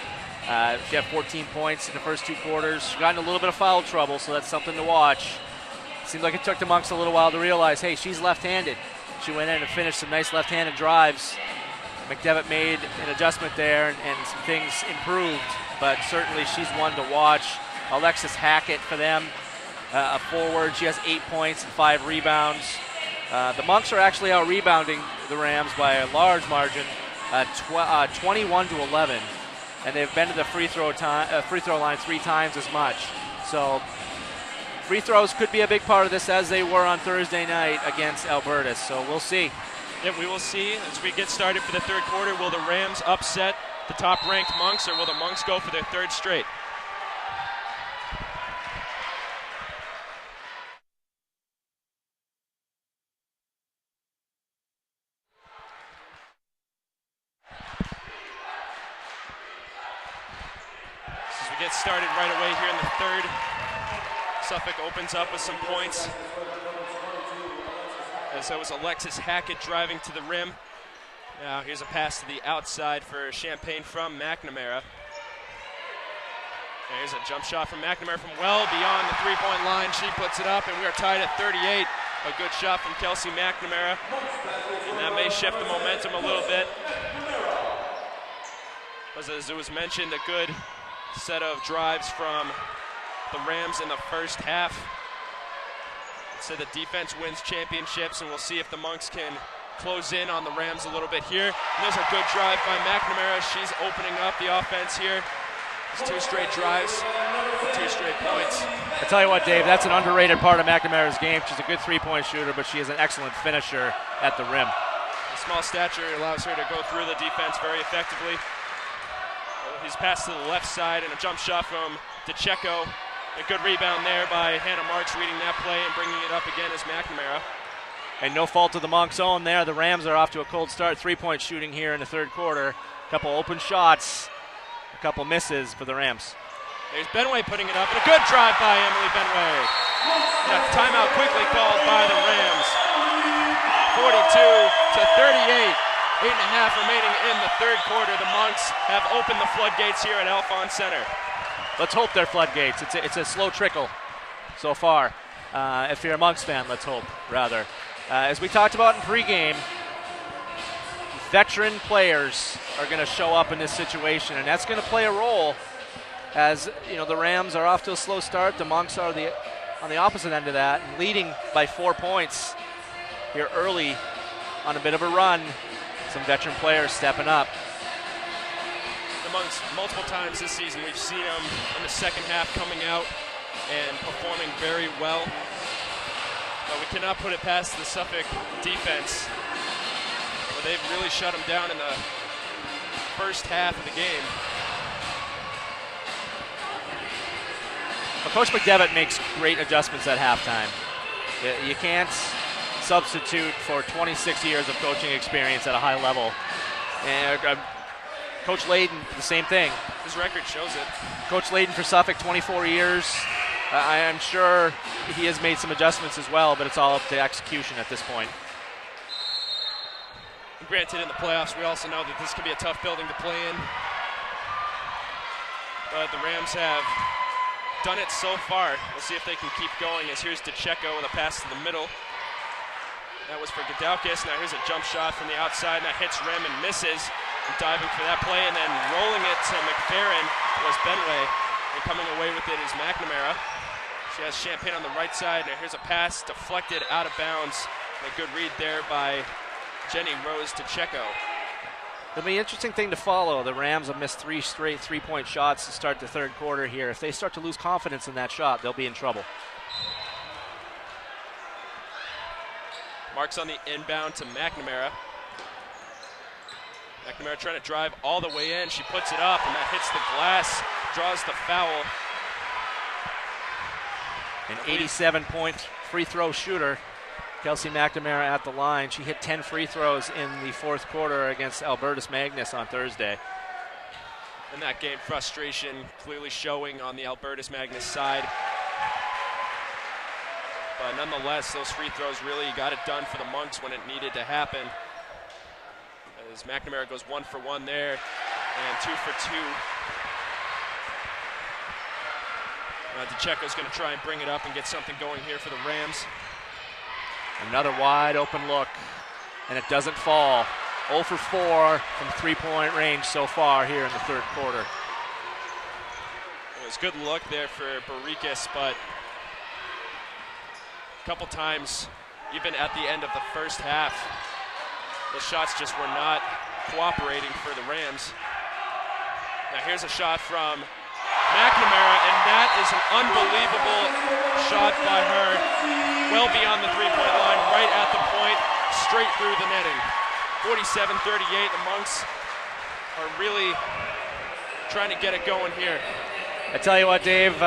She had 14 points in the first 2 quarters. She got in a little bit of foul trouble, so that's something to watch. Seemed like it took the Monks a little while to realize, hey, she's left-handed. She went in and finished some nice left-handed drives. McDevitt made an adjustment there, and some things improved, but certainly she's one to watch. Alexis Hackett for them, a forward. She has 8 points and 5 rebounds. The Monks are actually out-rebounding the Rams by a large margin, 21-11, and they've been to the free throw line 3 times as much. So free throws could be a big part of this, as they were on Thursday night against Alberta. So we'll see. Yeah, we will see as we get started for the third quarter. Will the Rams upset the top-ranked Monks, or will the Monks go for their 3rd straight? Get started right away here in the 3rd. Suffolk opens up with some points. As that was Alexis Hackett driving to the rim. Now here's a pass to the outside for Champagne from McNamara. There's a jump shot from McNamara from well beyond the 3-point line. She puts it up, and we are tied at 38. A good shot from Kelsey McNamara. And that may shift the momentum a little bit. As it was mentioned, a good set of drives from the Rams in the first half. So the defense wins championships, and we'll see if the Monks can close in on the Rams a little bit here. And there's a good drive by McNamara. She's opening up the offense here. It's 2 straight drives, 2 straight points. I tell you what, Dave, that's an underrated part of McNamara's game. She's a good 3-point shooter, but she is an excellent finisher at the rim. The small stature allows her to go through the defense very effectively. His pass to the left side and a jump shot from DeCecco. A good rebound there by Hannah Marks, reading that play and bringing it up again as McNamara. And no fault of the Monks' own there. The Rams are off to a cold start. 3-point shooting here in the 3rd quarter. A couple open shots, a couple misses for the Rams. There's Benway putting it up, and a good drive by Emily Benway. And a timeout quickly called by the Rams. 42-38. 8.5 remaining in the 3rd quarter. The Monks have opened the floodgates here at Alphon Center. Let's hope they're floodgates. It's a slow trickle so far. If you're a Monks fan, let's hope, rather. As we talked about in pregame, veteran players are going to show up in this situation, and that's going to play a role. As you know, the Rams are off to a slow start. The Monks are on the opposite end of that, and leading by 4 points here early on a bit of a run. Some veteran players stepping up. The Monks, multiple times this season, we've seen them in the second half coming out and performing very well. But we cannot put it past the Suffolk defense, where they've really shut them down in the first half of the game. Well, Coach McDevitt makes great adjustments at halftime. You can't substitute for 26 years of coaching experience at a high level. And Coach Layden, the same thing. His record shows it. Coach Layden for Suffolk, 24 years. I am sure he has made some adjustments as well, but it's all up to execution at this point. granted, in the playoffs, we also know that this can be a tough building to play in. But the Rams have done it so far. We'll see if they can keep going, as here's DeCecco with a pass to the middle. That was for Gadalkis. Now here's a jump shot from the outside, and that hits rim and misses. And diving for that play, and then rolling it to McFerrin was Benway. And coming away with it is McNamara. She has Champagne on the right side. Now here's a pass deflected out of bounds. A good read there by Jenny Rose DeCecco. It'll be an interesting thing to follow. The Rams have missed 3 straight three-point shots to start the third quarter here. If they start to lose confidence in that shot, they'll be in trouble. Marks on the inbound to McNamara. McNamara trying to drive all the way in. She puts it up, and that hits the glass, draws the foul. An 87-point free throw shooter, Kelsey McNamara at the line. She hit 10 free throws in the fourth quarter against Albertus Magnus on Thursday. And that game frustration clearly showing on the Albertus Magnus side. But nonetheless, those free throws really got it done for the Monks when it needed to happen. As McNamara goes 1 for 1 there, and 2 for 2. DeCecco's going to try and bring it up and get something going here for the Rams. Another wide open look, and it doesn't fall. 0 for 4 from three-point range so far here in the third quarter. It was a good look there for Barrikas, but a couple times, even at the end of the first half, the shots just were not cooperating for the Rams. Now here's a shot from McNamara, and that is an unbelievable shot by her. Well beyond the three-point line, right at the point, straight through the netting. 47-38, the Monks are really trying to get it going here. I tell you what, Dave,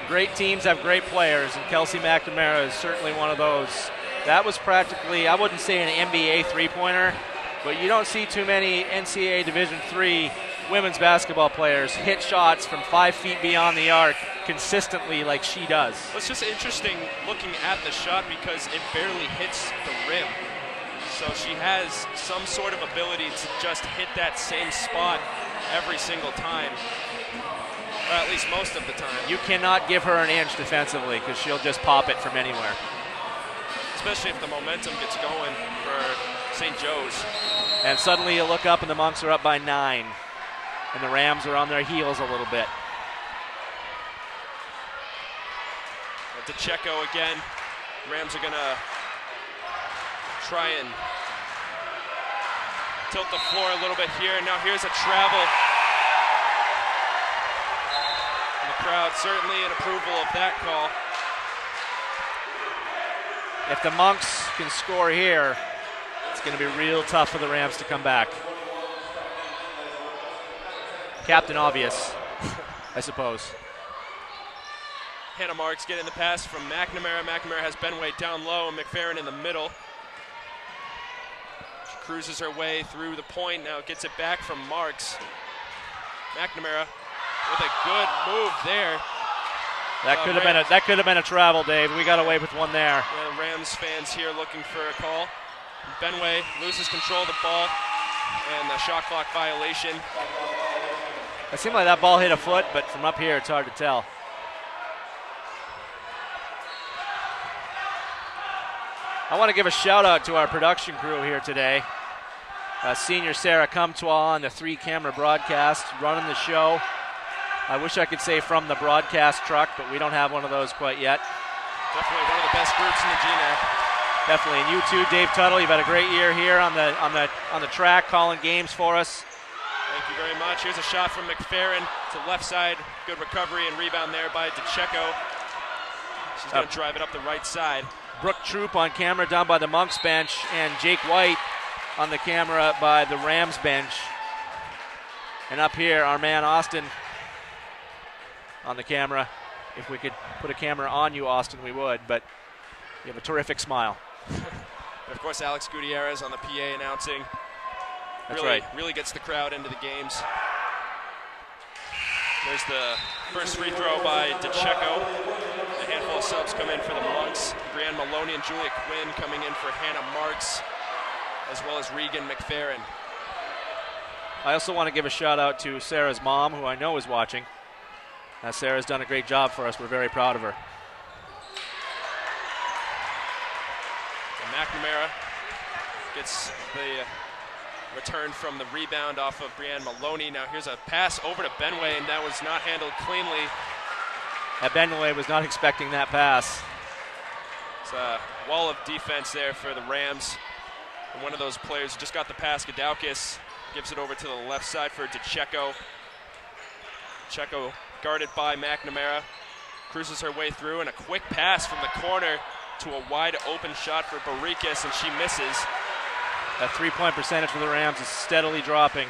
great teams have great players, and Kelsey McNamara is certainly one of those. That was practically, I wouldn't say an NBA three-pointer, but you don't see too many NCAA Division III women's basketball players hit shots from 5 feet beyond the arc consistently like she does. Well, it's just interesting looking at the shot because it barely hits the rim. So she has some sort of ability to just hit that same spot every single time, or at least most of the time. You cannot give her an inch defensively because she'll just pop it from anywhere. Especially if the momentum gets going for St. Joe's. And suddenly you look up and the Monks are up by 9. And the Rams are on their heels a little bit. DeCecco again. Rams are going to try and tilt the floor a little bit here. Now here's a travel. And the crowd certainly in approval of that call. If the Monks can score here, it's going to be real tough for the Rams to come back. Captain Obvious, I suppose. Hannah Marks getting the pass from McNamara. McNamara has Benway down low and McFerrin in the middle. She cruises her way through the point, now gets it back from Marks. McNamara with a good move there. That could have been a travel, Dave. We got away with one there. Yeah, the Rams fans here looking for a call. Benway loses control of the ball, and the shot clock violation. It seemed like that ball hit a foot, but from up here, it's hard to tell. I want to give a shout out to our production crew here today. Senior Sarah Comtois on the 3-camera broadcast, running the show. I wish I could say from the broadcast truck, but we don't have one of those quite yet. Definitely one of the best groups in the GNAC. Definitely, and you too, Dave Tuttle. You've had a great year here on the track, calling games for us. Thank you very much. Here's a shot from McFerrin to the left side. Good recovery and rebound there by DeCecco. She's going to drive it up the right side. Brooke Troop on camera down by the Monks bench, and Jake White on the camera by the Rams bench. And up here, our man Austin on the camera. If we could put a camera on you, Austin, we would, but you have a terrific smile. And of course, Alex Gutierrez on the PA announcing. That's right. Really gets the crowd into the games. There's the first free throw by DeCecco. A handful of subs come in for the Monks. Brianne Maloney and Julia Quinn coming in for Hannah Marks. as well as Regan McFerrin. I also want to give a shout out to Sarah's mom, who I know is watching. Sarah's done a great job for us. We're very proud of her. And McNamara gets the return from the rebound off of Brianne Maloney. Now here's a pass over to Benway, and that was not handled cleanly. Benway was not expecting that pass. It's a wall of defense there for the Rams. And one of those players just got the pass. Gadaukis gives it over to the left side for DeCecco. DeCecco guarded by McNamara. Cruises her way through, and a quick pass from the corner to a wide open shot for Barrikas, and she misses. That three-point percentage for the Rams is steadily dropping.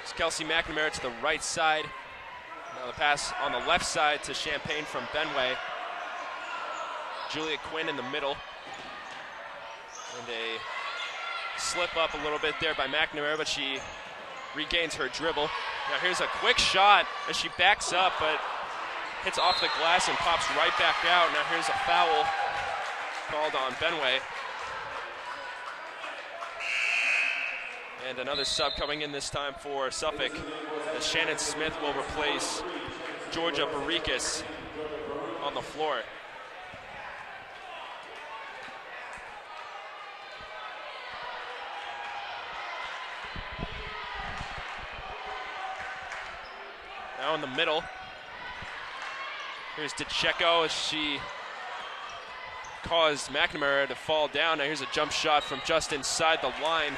It's Kelsey McNamara to the right side. Now the pass on the left side to Champagne from Benway. Julia Quinn in the middle. And a slip up a little bit there by McNamara, but she regains her dribble. Now here's a quick shot as she backs up, but hits off the glass and pops right back out. Now here's a foul called on Benway. And another sub coming in this time for Suffolk, as Shannon Smith will replace Georgia Barrikas on the floor. Now in the middle, here's DeCecco as she caused McNamara to fall down. Now here's a jump shot from just inside the line.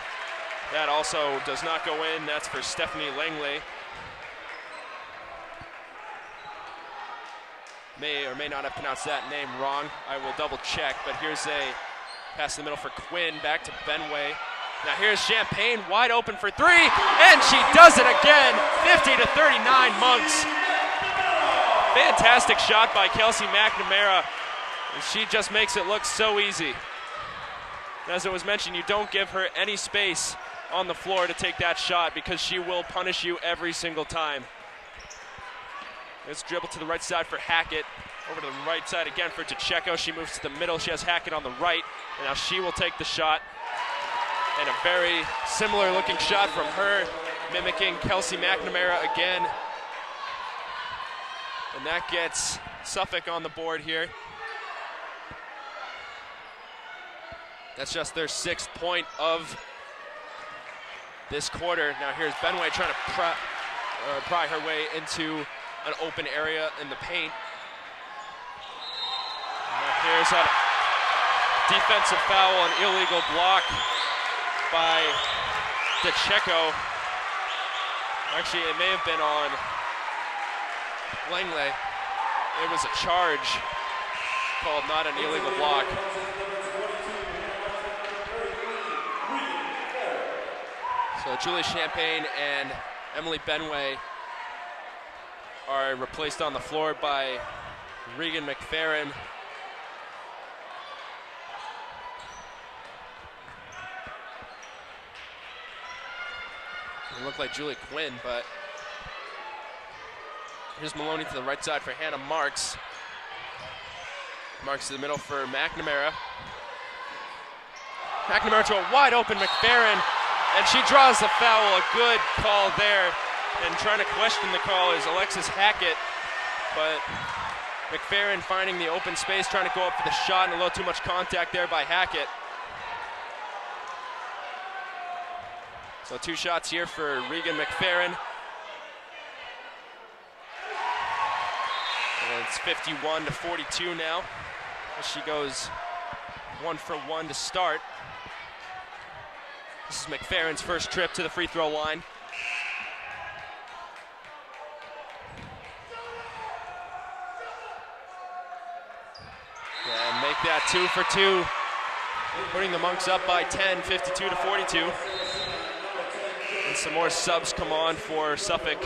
That also does not go in. That's for Stephanie Langley. May or may not have pronounced that name wrong. I will double check, but here's a pass in the middle for Quinn, back to Benway. Now here's Champagne, wide open for three, and she does it again, 50-39 Monks. Fantastic shot by Kelsey McNamara, and she just makes it look so easy. As it was mentioned, you don't give her any space on the floor to take that shot because she will punish you every single time. Let's dribble to the right side for Hackett. Over to the right side again for DeCecco. She moves to the middle. She has Hackett on the right, and now she will take the shot. And a very similar looking shot from her, mimicking Kelsey McNamara again. And that gets Suffolk on the board here. That's just their 6th point of this quarter. Now here's Benway trying to pry her way into an open area in the paint. Now here's a defensive foul, an illegal block by DeCecco. Actually, it may have been on Langley. It was a charge called, not an illegal block. So Julie Champagne and Emily Benway are replaced on the floor by Regan McFerrin. It looked like Julie Quinn, but here's Maloney to the right side for Hannah Marks. Marks to the middle for McNamara. McNamara to a wide open McFerrin, and she draws the foul. A good call there. And trying to question the call is Alexis Hackett, but McFerrin finding the open space, trying to go up for the shot, and a little too much contact there by Hackett. So 2 shots here for Regan McFerrin. And it's 51-42 now, as she goes 1 for 1 to start. This is McFerrin's first trip to the free throw line. And make that 2 for 2, putting the Monks up by 10, 52-42. And some more subs come on for Suffolk.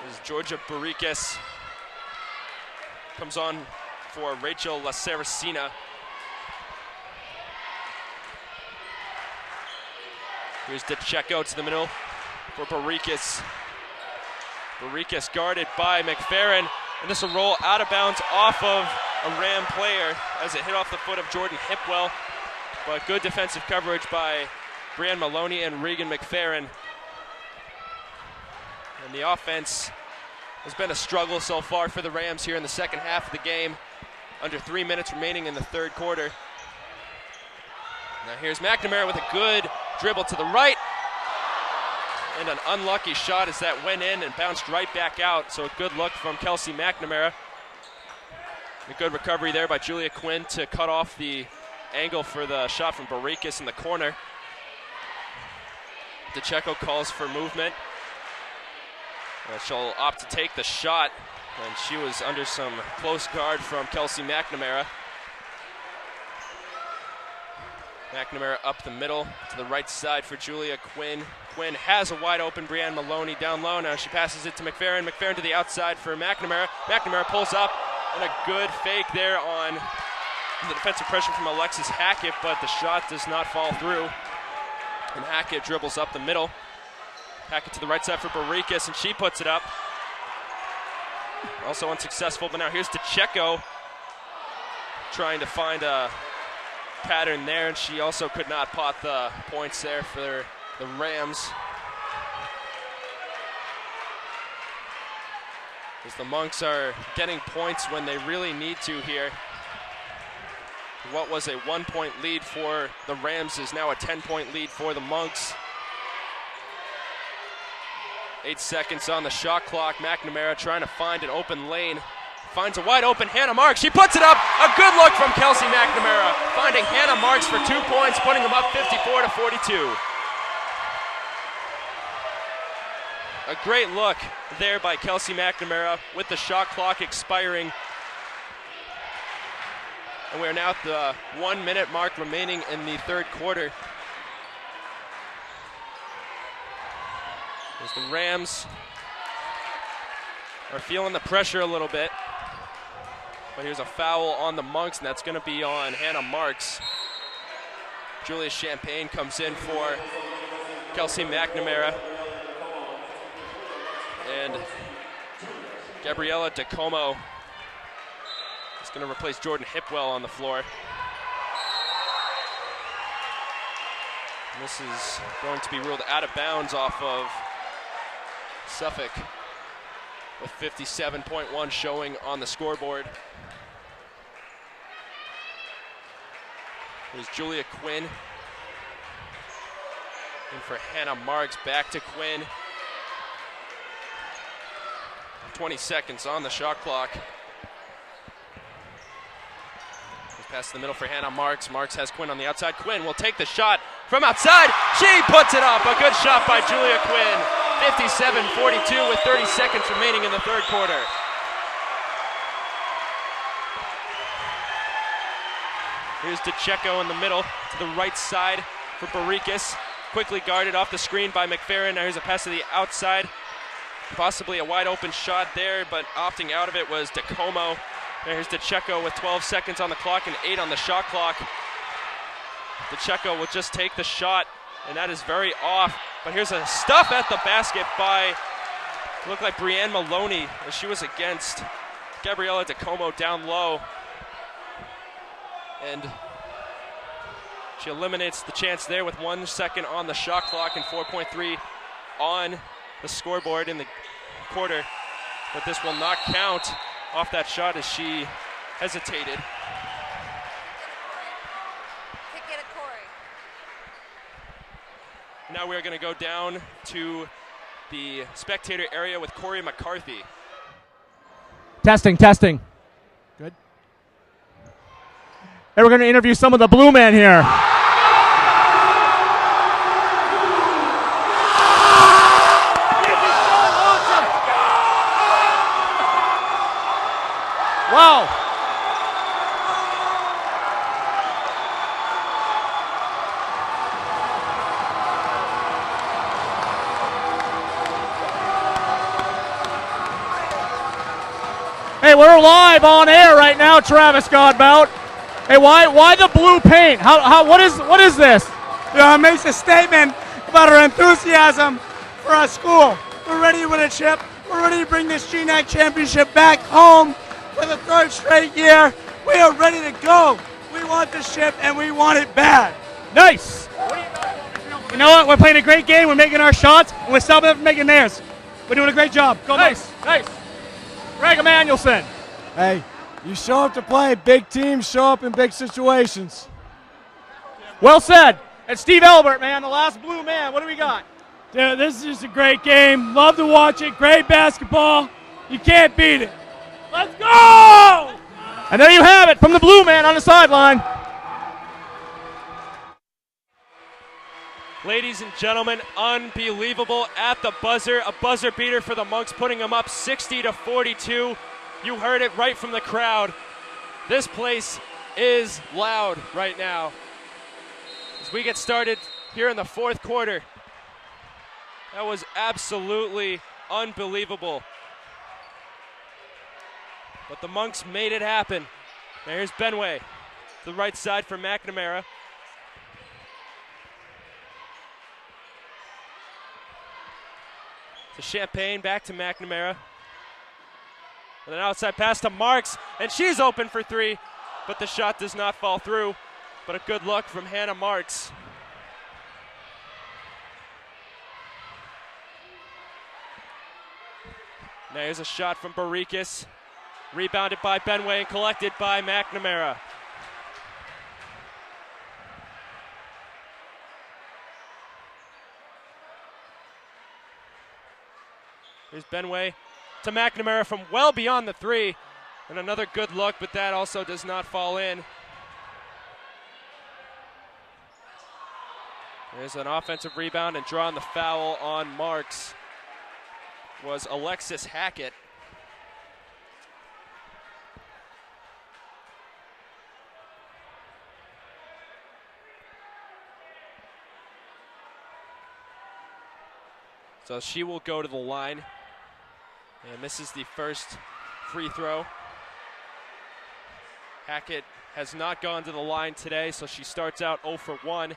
As Georgia Barrikas comes on for Rachel LaSaracina. Here's DeCecco to the middle for Barrikas. Barrikas guarded by McFerrin, and this will roll out of bounds off of a Ram player, as it hit off the foot of Jordan Hipwell, but good defensive coverage by Brianne Maloney and Regan McFerrin. And the offense has been a struggle so far for the Rams here in the second half of the game. Under 3 minutes remaining in the third quarter. Now here's McNamara with a good dribble to the right. And an unlucky shot as that went in and bounced right back out. So a good look from Kelsey McNamara. A good recovery there by Julia Quinn to cut off the angle for the shot from Barikis in the corner. DeCecco calls for movement. She'll opt to take the shot, and she was under some close guard from Kelsey McNamara. McNamara up the middle to the right side for Julia Quinn. Quinn has a wide open Brianne Maloney down low. Now she passes it to McFerrin. McFerrin to the outside for McNamara. McNamara pulls up, and a good fake there on the defensive pressure from Alexis Hackett, but the shot does not fall through. And Hackett dribbles up the middle. Hackett to the right side for Barikis, and she puts it up. Also unsuccessful, but now here's DeCecco trying to find a pattern there, and she also could not pot the points there for the Rams. As the Monks are getting points when they really need to here. What was a 1-point lead for the Rams is now a 10-point lead for the Monks. 8 seconds on the shot clock. McNamara trying to find an open lane. Finds a wide open Hannah Marks. She puts it up. A good look from Kelsey McNamara. Finding Hannah Marks for 2 points, putting them up 54-42. A great look there by Kelsey McNamara with the shot clock expiring. And we are now at the 1 minute mark remaining in the third quarter. As the Rams are feeling the pressure a little bit. But here's a foul on the Monks, and that's going to be on Hannah Marks. Julia Champagne comes in for Kelsey McNamara. And Gabriella DeComo is going to replace Jordan Hipwell on the floor. And this is going to be ruled out of bounds off of Suffolk with 57.1 showing on the scoreboard. There's Julia Quinn in for Hannah Marks. Back to Quinn. 20 seconds on the shot clock. Pass the middle for Hannah Marks. Marks has Quinn on the outside. Quinn will take the shot from outside. She puts it up. A good shot by Julia Quinn. 57-42 with 30 seconds remaining in the third quarter. Here's DeCecco in the middle to the right side for Barikis. Quickly guarded off the screen by McFerrin. Now here's a pass to the outside. Possibly a wide open shot there, but opting out of it was DeComo. Here's DeCecco with 12 seconds on the clock and 8 on the shot clock. DeCecco will just take the shot, and that is very off. But here's a stuff at the basket by, looked like Brianne Maloney, as she was against Gabriella DeComo down low. And she eliminates the chance there with 1 second on the shot clock and 4.3 on the scoreboard in the quarter. But this will not count off that shot as she hesitated. Now we are going to go down to the spectator area with Corey McCarthy. Testing. Good. Hey, we're going to interview some of the Blue Men here. Wow. Hey, we're live on air right now, Travis Godbout. Hey, why the blue paint? What is this? It makes a statement about our enthusiasm for our school. We're ready with a chip. We're ready to bring this GNAC championship back home for the 3rd straight year. We are ready to go. We want the ship, and we want it bad. Nice. You know what? We're playing a great game. We're making our shots, and we're stopping them from making theirs. We're doing a great job. Go nice. Nice. Greg Emanuelson. Hey, you show up to play. Big teams show up in big situations. Well said. And Steve Albert, man, the last blue man. What do we got? Dude, this is just a great game. Love to watch it. Great basketball. You can't beat it. Let's go! And there you have it from the blue man on the sideline. Ladies and gentlemen, unbelievable at the buzzer. A buzzer beater for the Monks, putting them up 60-42. You heard it right from the crowd. This place is loud right now. As we get started here in the fourth quarter. That was absolutely unbelievable. But the Monks made it happen. Now here's Benway, the right side for McNamara. To Champagne, back to McNamara. And an outside pass to Marks, and she's open for three, but the shot does not fall through. But a good look from Hannah Marks. Now here's a shot from Barikis. Rebounded by Benway and collected by McNamara. Here's Benway to McNamara from well beyond the three. And another good look, but that also does not fall in. There's an offensive rebound, and drawing the foul on Marks was Alexis Hackett. So she will go to the line and misses the first free throw. Hackett has not gone to the line today, so she starts out 0 for 1.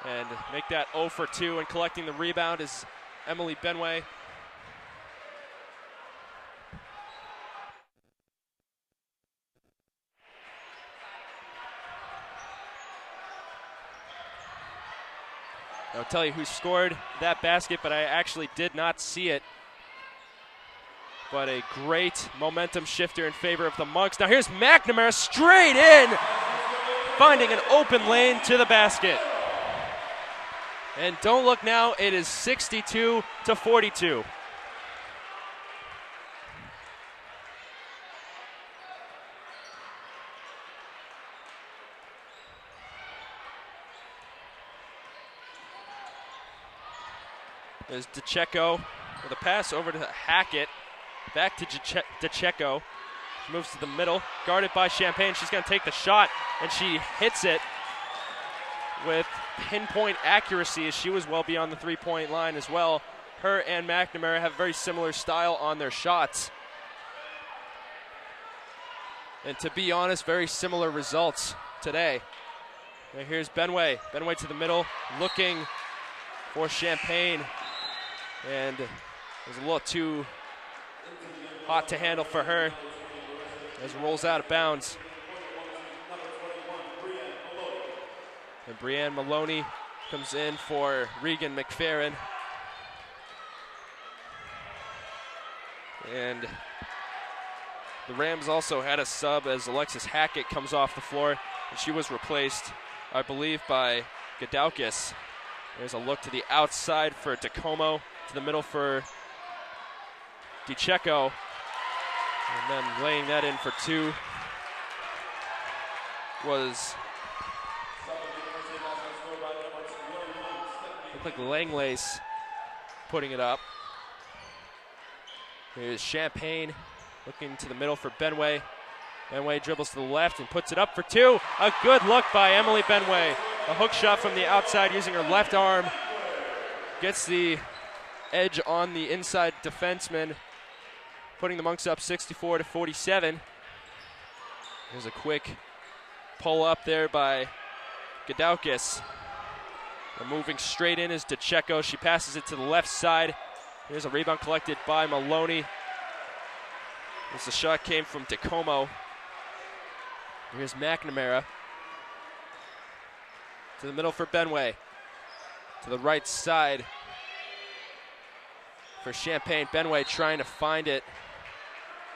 And make that 0 for 2, and collecting the rebound is Emily Benway. I'll tell you who scored that basket, but I actually did not see it. But a great momentum shifter in favor of the Monks. Now here's McNamara straight in, finding an open lane to the basket. And don't look now, it is 62-42. There's DeCecco with a pass over to Hackett. Back to DeCecco. She moves to the middle, guarded by Champagne. She's going to take the shot, and she hits it with pinpoint accuracy, as she was well beyond the three-point line as well. Her and McNamara have very similar style on their shots. And to be honest, very similar results today. And here's Benway. Benway to the middle, looking for Champagne. And it was a little too hot to handle for her as it rolls out of bounds. And Brianne Maloney comes in for Regan McFerrin. And the Rams also had a sub as Alexis Hackett comes off the floor, and she was replaced, I believe, by Gadaukis. There's a look to the outside for DeComo, to the middle for DeCecco, and then laying that in for two was, looked like Langlace putting it up. Here's Champagne looking to the middle for Benway. Benway dribbles to the left and puts it up for two. A good look by Emily Benway. A hook shot from the outside using her left arm. Gets the edge on the inside defenseman, putting the Monks up 64-47. There's a quick pull up there by Gadaukis. Moving straight in is DeCecco. She passes it to the left side Here's a rebound collected by Maloney. As the shot came from DeComo. Here's McNamara. To the middle for Benway. To the right side for Champaign. Benway trying to find it.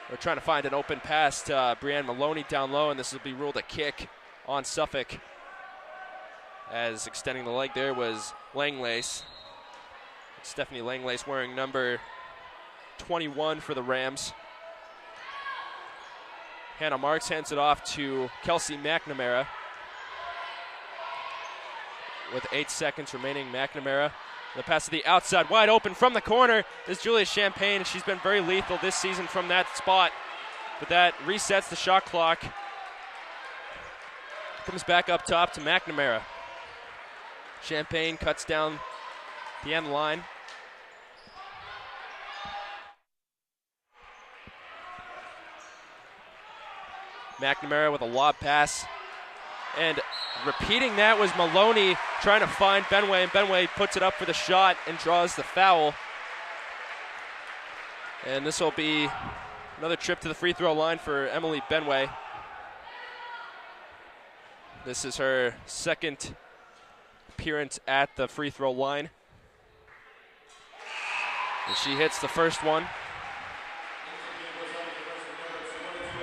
Or trying to find an open pass to Brianne Maloney down low, and this will be ruled a kick on Suffolk. As extending the leg there was Langlace. Stephanie Langlace wearing number 21 for the Rams. Hannah Marks hands it off to Kelsey McNamara. With 8 seconds remaining, McNamara. The pass to the outside, wide open from the corner is Julia Champaign. She's been very lethal this season from that spot, but that resets the shot clock. Comes back up top to McNamara. Champaign cuts down the end line. McNamara with a lob pass. And repeating that was Maloney trying to find Benway, and Benway puts it up for the shot and draws the foul. And this will be another trip to the free throw line for Emily Benway. This is her second appearance at the free throw line. And she hits the first one.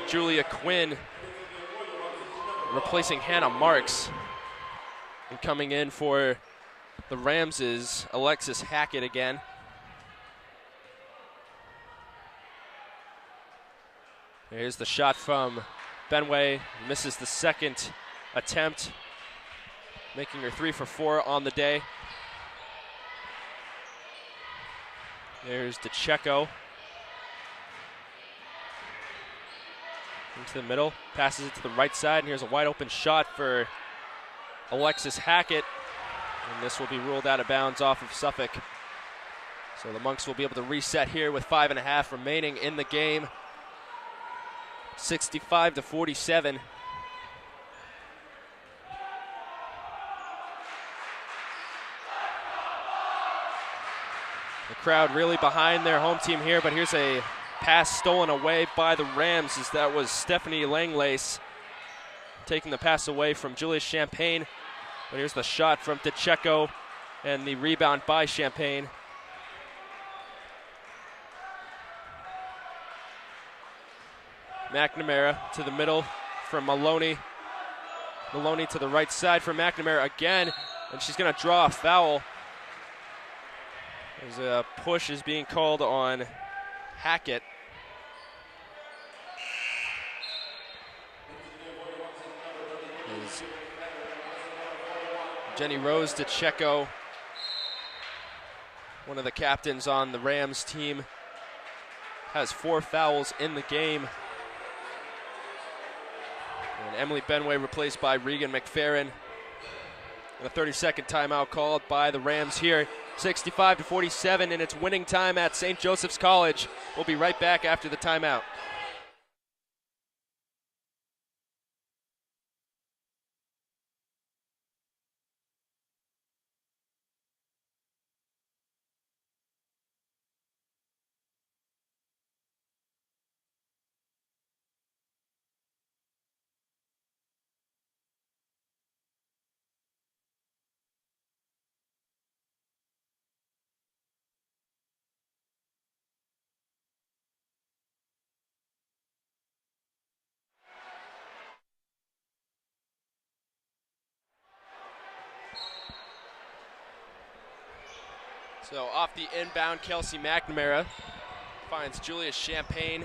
Julia Quinn replacing Hannah Marks. And coming in for the Rams is Alexis Hackett again. Here's the shot from Benway. Misses the second attempt, making her 3 for 4 on the day. There's DeCecco. Into the middle, passes it to the right side, and here's a wide open shot for Alexis Hackett. And this will be ruled out of bounds off of Suffolk. So the Monks will be able to reset here with 5.5 remaining in the game. 65-47. The crowd really behind their home team here, but here's a pass stolen away by the Rams, as that was Stephanie Langlace taking the pass away from Julia Champaign. But here's the shot from DeCecco and the rebound by Champaign. McNamara to the middle from Maloney. Maloney to the right side for McNamara again, and she's going to draw a foul. As a push is being called on Hackett. As Jenny Rose DeCecco, one of the captains on the Rams team, has 4 fouls in the game. And Emily Benway replaced by Regan McFerrin. And a 30-second timeout called by the Rams here. 65-47 in its winning time at St. Joseph's College. We'll be right back after the timeout. So off the inbound, Kelsey McNamara finds Julia Champaign.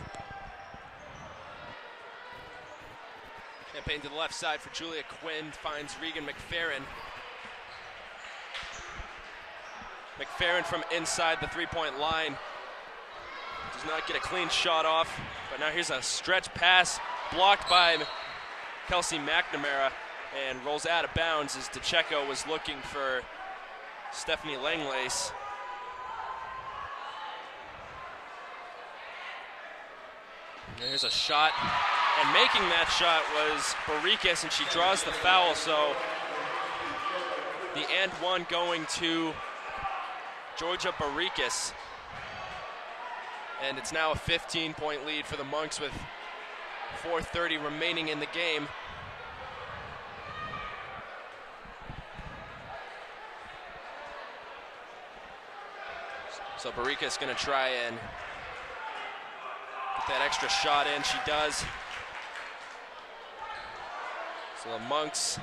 Champaign to the left side for Julia Quinn, finds Regan McFerrin. McFerrin from inside the three-point line. Does not get a clean shot off, but now here's a stretch pass blocked by Kelsey McNamara and rolls out of bounds as DeCecco was looking for Stephanie Langlace. There's a shot, and making that shot was Barriquez, and she draws the foul, so the and one going to Georgia Barriquez. And it's now a 15-point lead for the Monks with 4:30 remaining in the game. So Barika's going to try and get that extra shot in. She does. So the Monks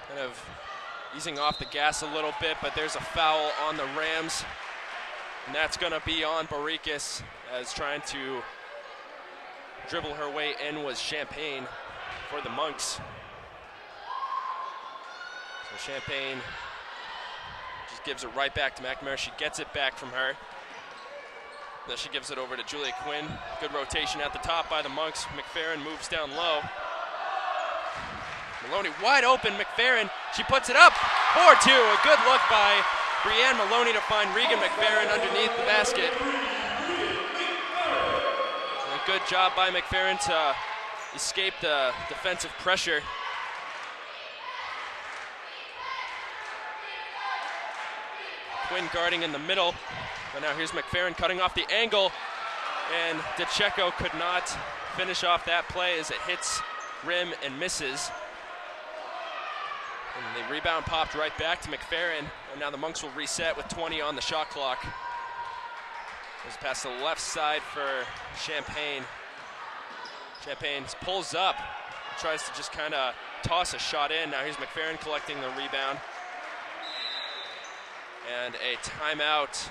kind of easing off the gas a little bit, but there's a foul on the Rams. And that's going to be on Barikis, as trying to dribble her way in was Champagne for the Monks. So Champagne just gives it right back to McNamara. She gets it back from her. Then she gives it over to Julia Quinn. Good rotation at the top by the Monks. McFerrin moves down low. Maloney wide open. McFerrin, she puts it up. 4-2. A good look by Brianne Maloney to find Regan McFerrin underneath the basket. And a good job by McFerrin to escape the defensive pressure. Quinn guarding in the middle, but now here's McFerrin cutting off the angle, and DeCecco could not finish off that play as it hits rim and misses. And the rebound popped right back to McFerrin, and now the Monks will reset with 20 on the shot clock. Goes past the left side for Champagne. Champagne pulls up, tries to just kind of toss a shot in. Now here's McFerrin collecting the rebound. And a timeout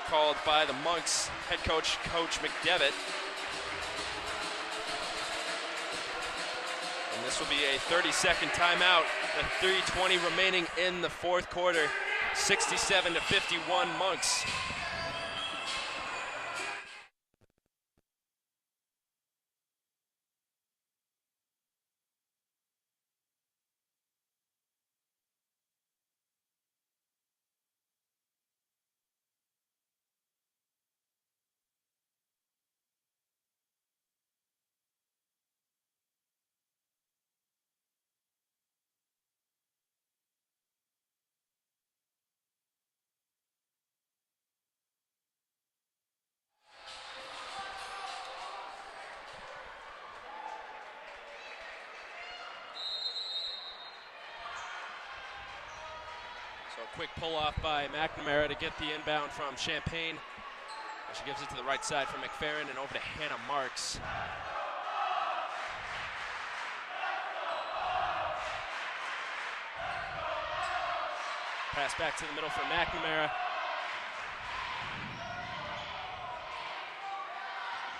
called by the Monks head coach, Coach McDevitt. And this will be a 30-second timeout with 3:20 remaining in the fourth quarter. 67-51 Monks. So a quick pull-off by McNamara to get the inbound from Champagne. She gives it to the right side for McFerrin and over to Hannah Marks. Pass back to the middle for McNamara.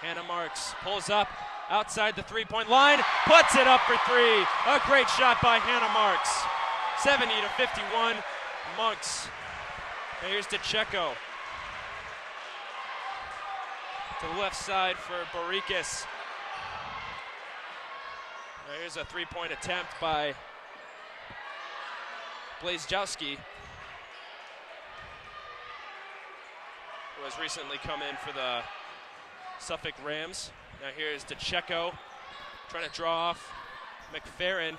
Hannah Marks pulls up outside the three-point line, puts it up for three. A great shot by Hannah Marks. 70-51 Monks. And here's DeCecco. To the left side for Barikis. Now here's a three-point attempt by Blazejowski, who has recently come in for the Suffolk Rams. Now here's DeCecco trying to draw off McFerrin.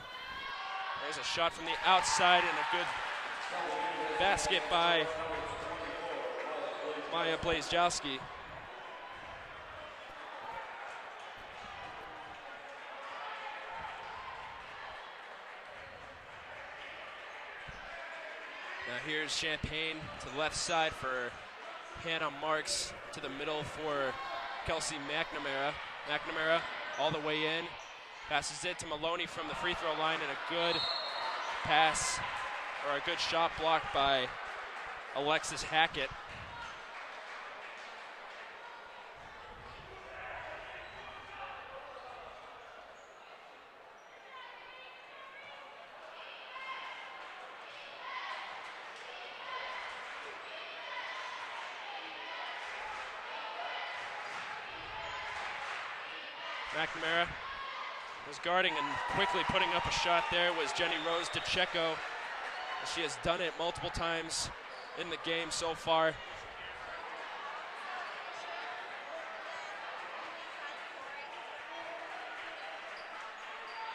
There's a shot from the outside and a good basket by Maya Blazejowski. Now here's Champagne to the left side for Hannah Marks, to the middle for Kelsey McNamara. McNamara all the way in, passes it to Maloney from the free throw line, and a good pass, or a good shot block by Alexis Hackett. McNamara was guarding and quickly putting up a shot there was Jenny Rose DeCecco. She has done it multiple times in the game so far.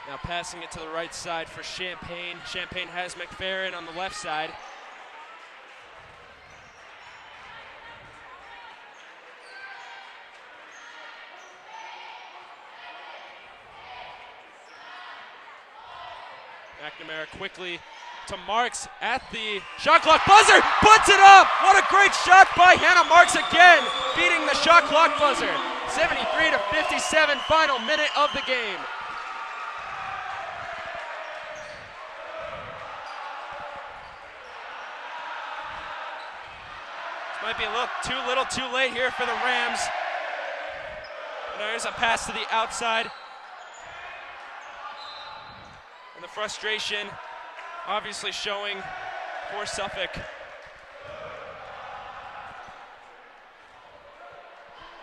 Now passing it to the right side for Champagne. Champagne has McFerrin on the left side. McNamara quickly to Marks at the shot clock buzzer, puts it up! What a great shot by Hannah Marks again, beating the shot clock buzzer. 73-57, final minute of the game. This might be a little too late here for the Rams. There's a pass to the outside. And the frustration obviously showing for Suffolk.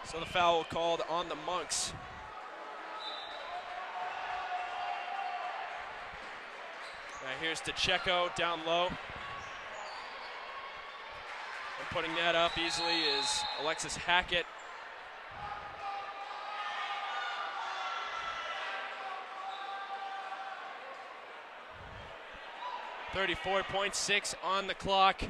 So the foul called on the Monks. Now here's DeCecco down low. And putting that up easily is Alexis Hackett. 34.6 on the clock.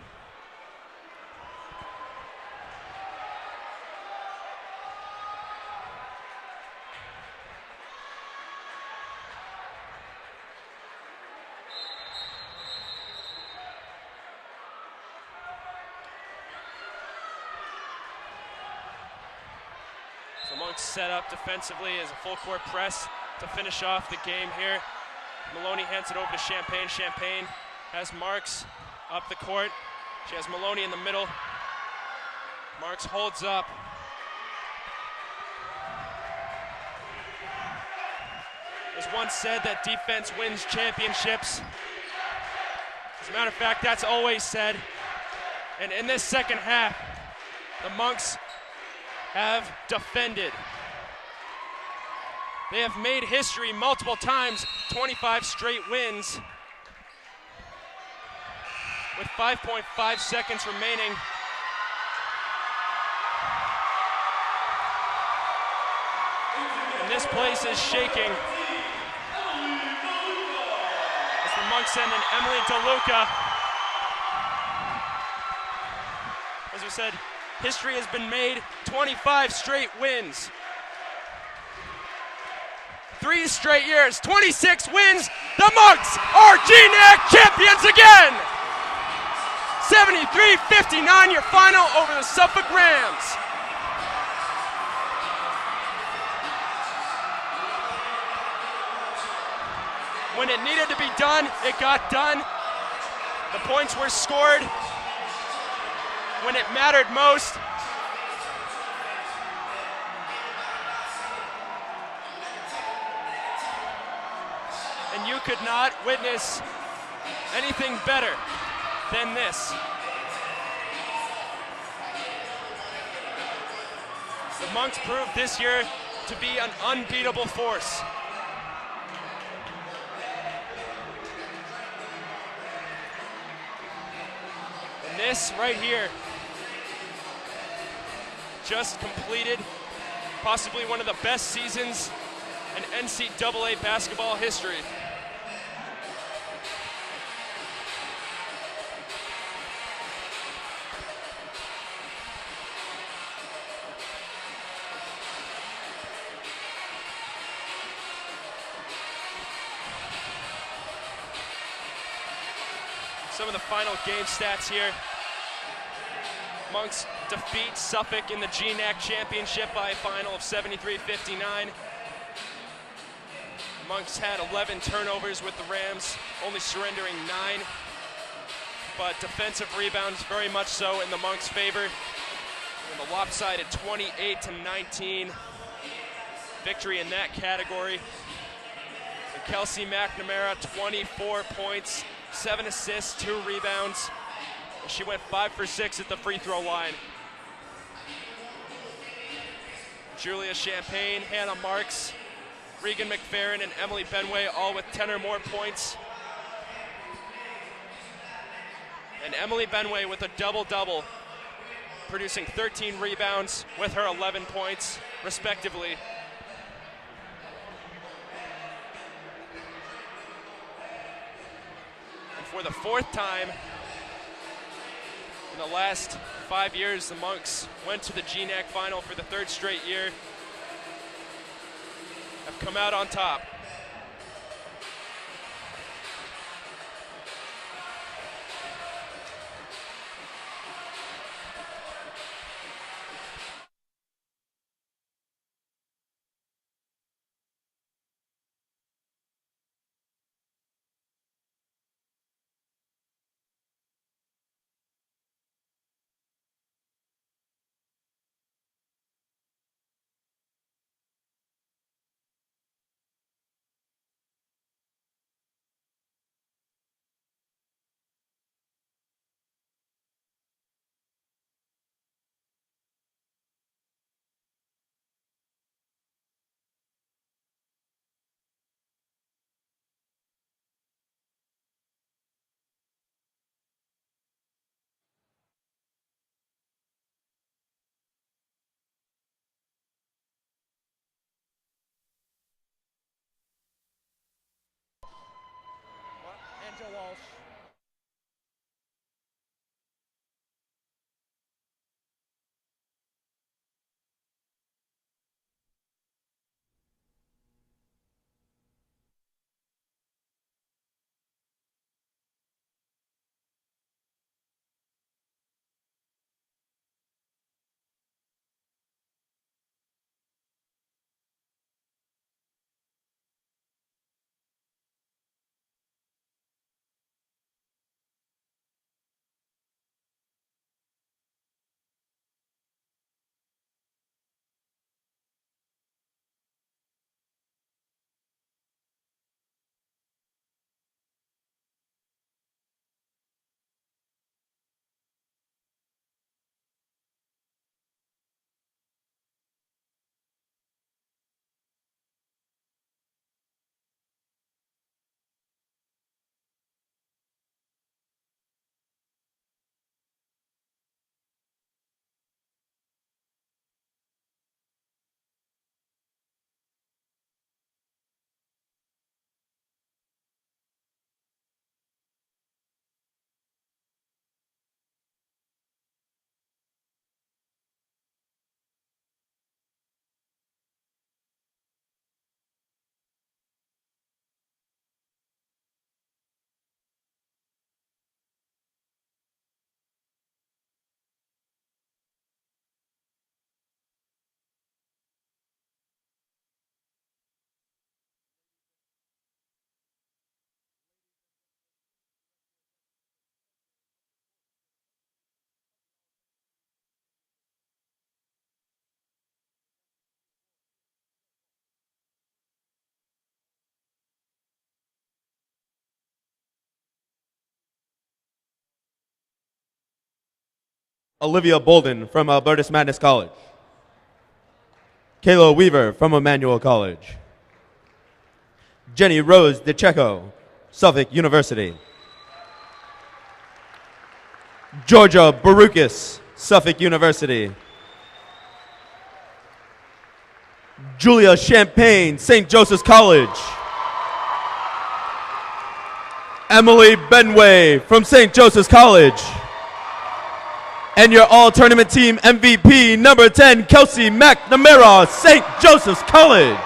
So Monks set up defensively as a full court press to finish off the game here. Maloney hands it over to Champagne. Champagne has Marks up the court. She has Maloney in the middle. Marks holds up. It was once said that defense wins championships. As a matter of fact, that's always said. And in this second half, the Monks have defended. They have made history multiple times, 25 straight wins. With 5.5 seconds remaining. And this place is shaking. As the Monks send in Emily DeLuca. As we said, history has been made, 25 straight wins. 3 straight years, 26 wins. The Monks are GNAC champions again! 73-59, your final over the Suffolk Rams. When it needed to be done, it got done. The points were scored when it mattered most. And you could not witness anything better than this. The Monks proved this year to be an unbeatable force. And this right here just completed possibly one of the best seasons in NCAA basketball history. Some of the final game stats here. Monks defeat Suffolk in the GNAC championship by a final of 73-59. Monks had 11 turnovers with the Rams, only surrendering 9. But defensive rebounds very much so in the Monks' favor. And the lopsided 28-19 victory in that category. And Kelsey McNamara, 24 points. 7 assists, 2 rebounds. She went 5 for 6 at the free throw line. Julia Champagne, Hannah Marks, Regan McFerrin, and Emily Benway all with 10 or more points. And Emily Benway with a double-double, producing 13 rebounds with her 11 points, respectively. For the 4th time in the last 5 years, the Monks went to the GNAC final for the 3rd straight year, have come out on top. Joe Walsh. Olivia Bolden from Albertus Madness College. Kayla Weaver from Emmanuel College. Jenny Rose DeCecco, Suffolk University. Georgia Barukis, Suffolk University. Julia Champagne, St. Joseph's College. Emily Benway from St. Joseph's College. And your all-tournament team MVP, number 10, Kelsey McNamara, St. Joseph's College.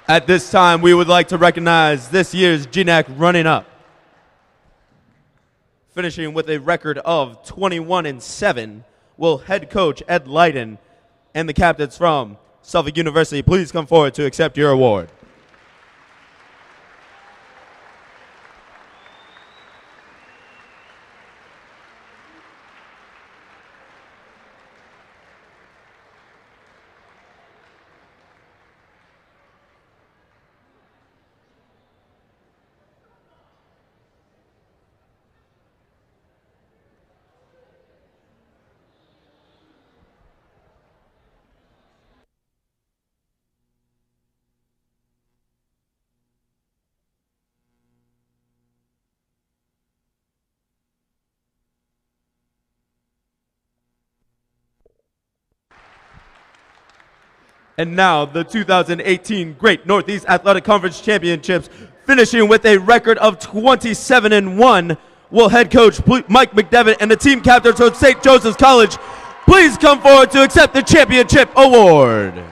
At this time, we would like to recognize this year's GNAC running-up. Finishing with a record of 21-7, will head coach Ed Leiden and the captains from Suffolk University please come forward to accept your award. And now, the 2018 Great Northeast Athletic Conference Championships, finishing with a record of 27-1, will head coach Mike McDevitt and the team captains of St. Joseph's College please come forward to accept the championship award.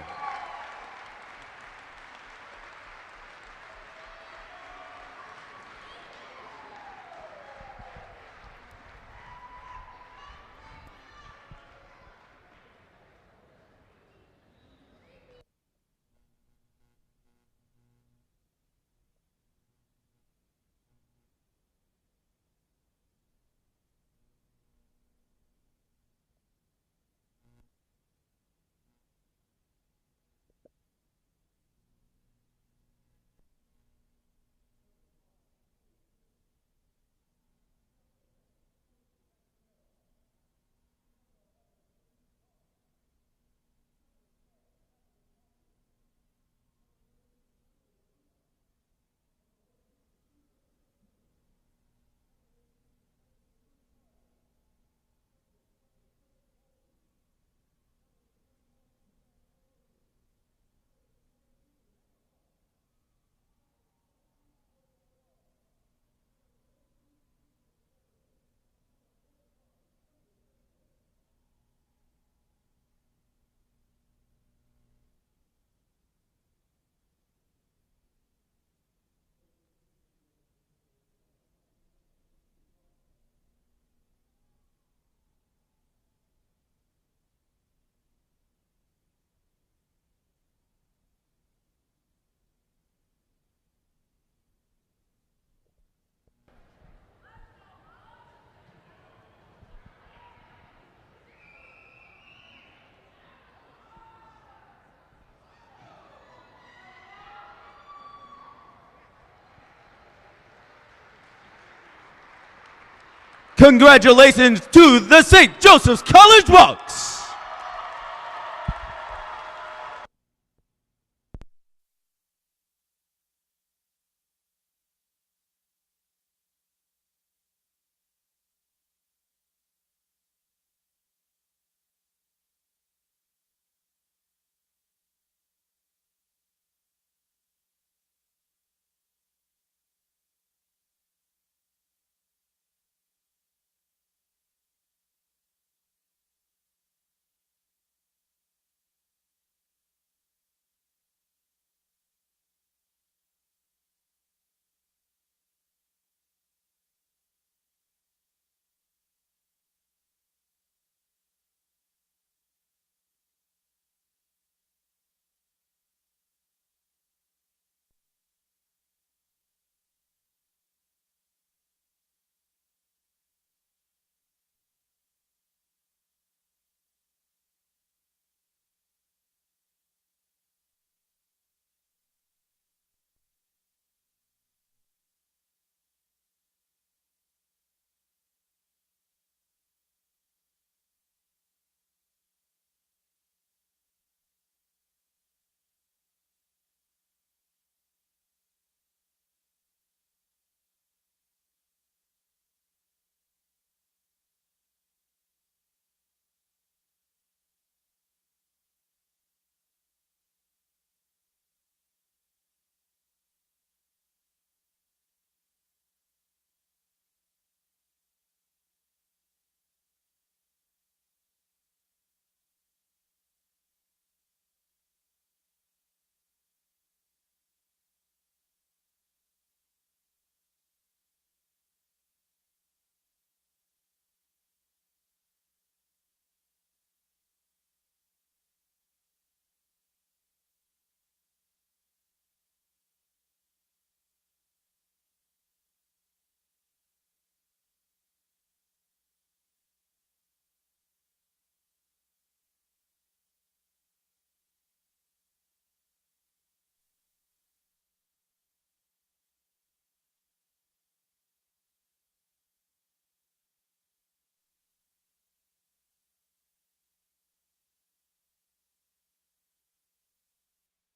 Congratulations to the St. Joseph's College Bucks.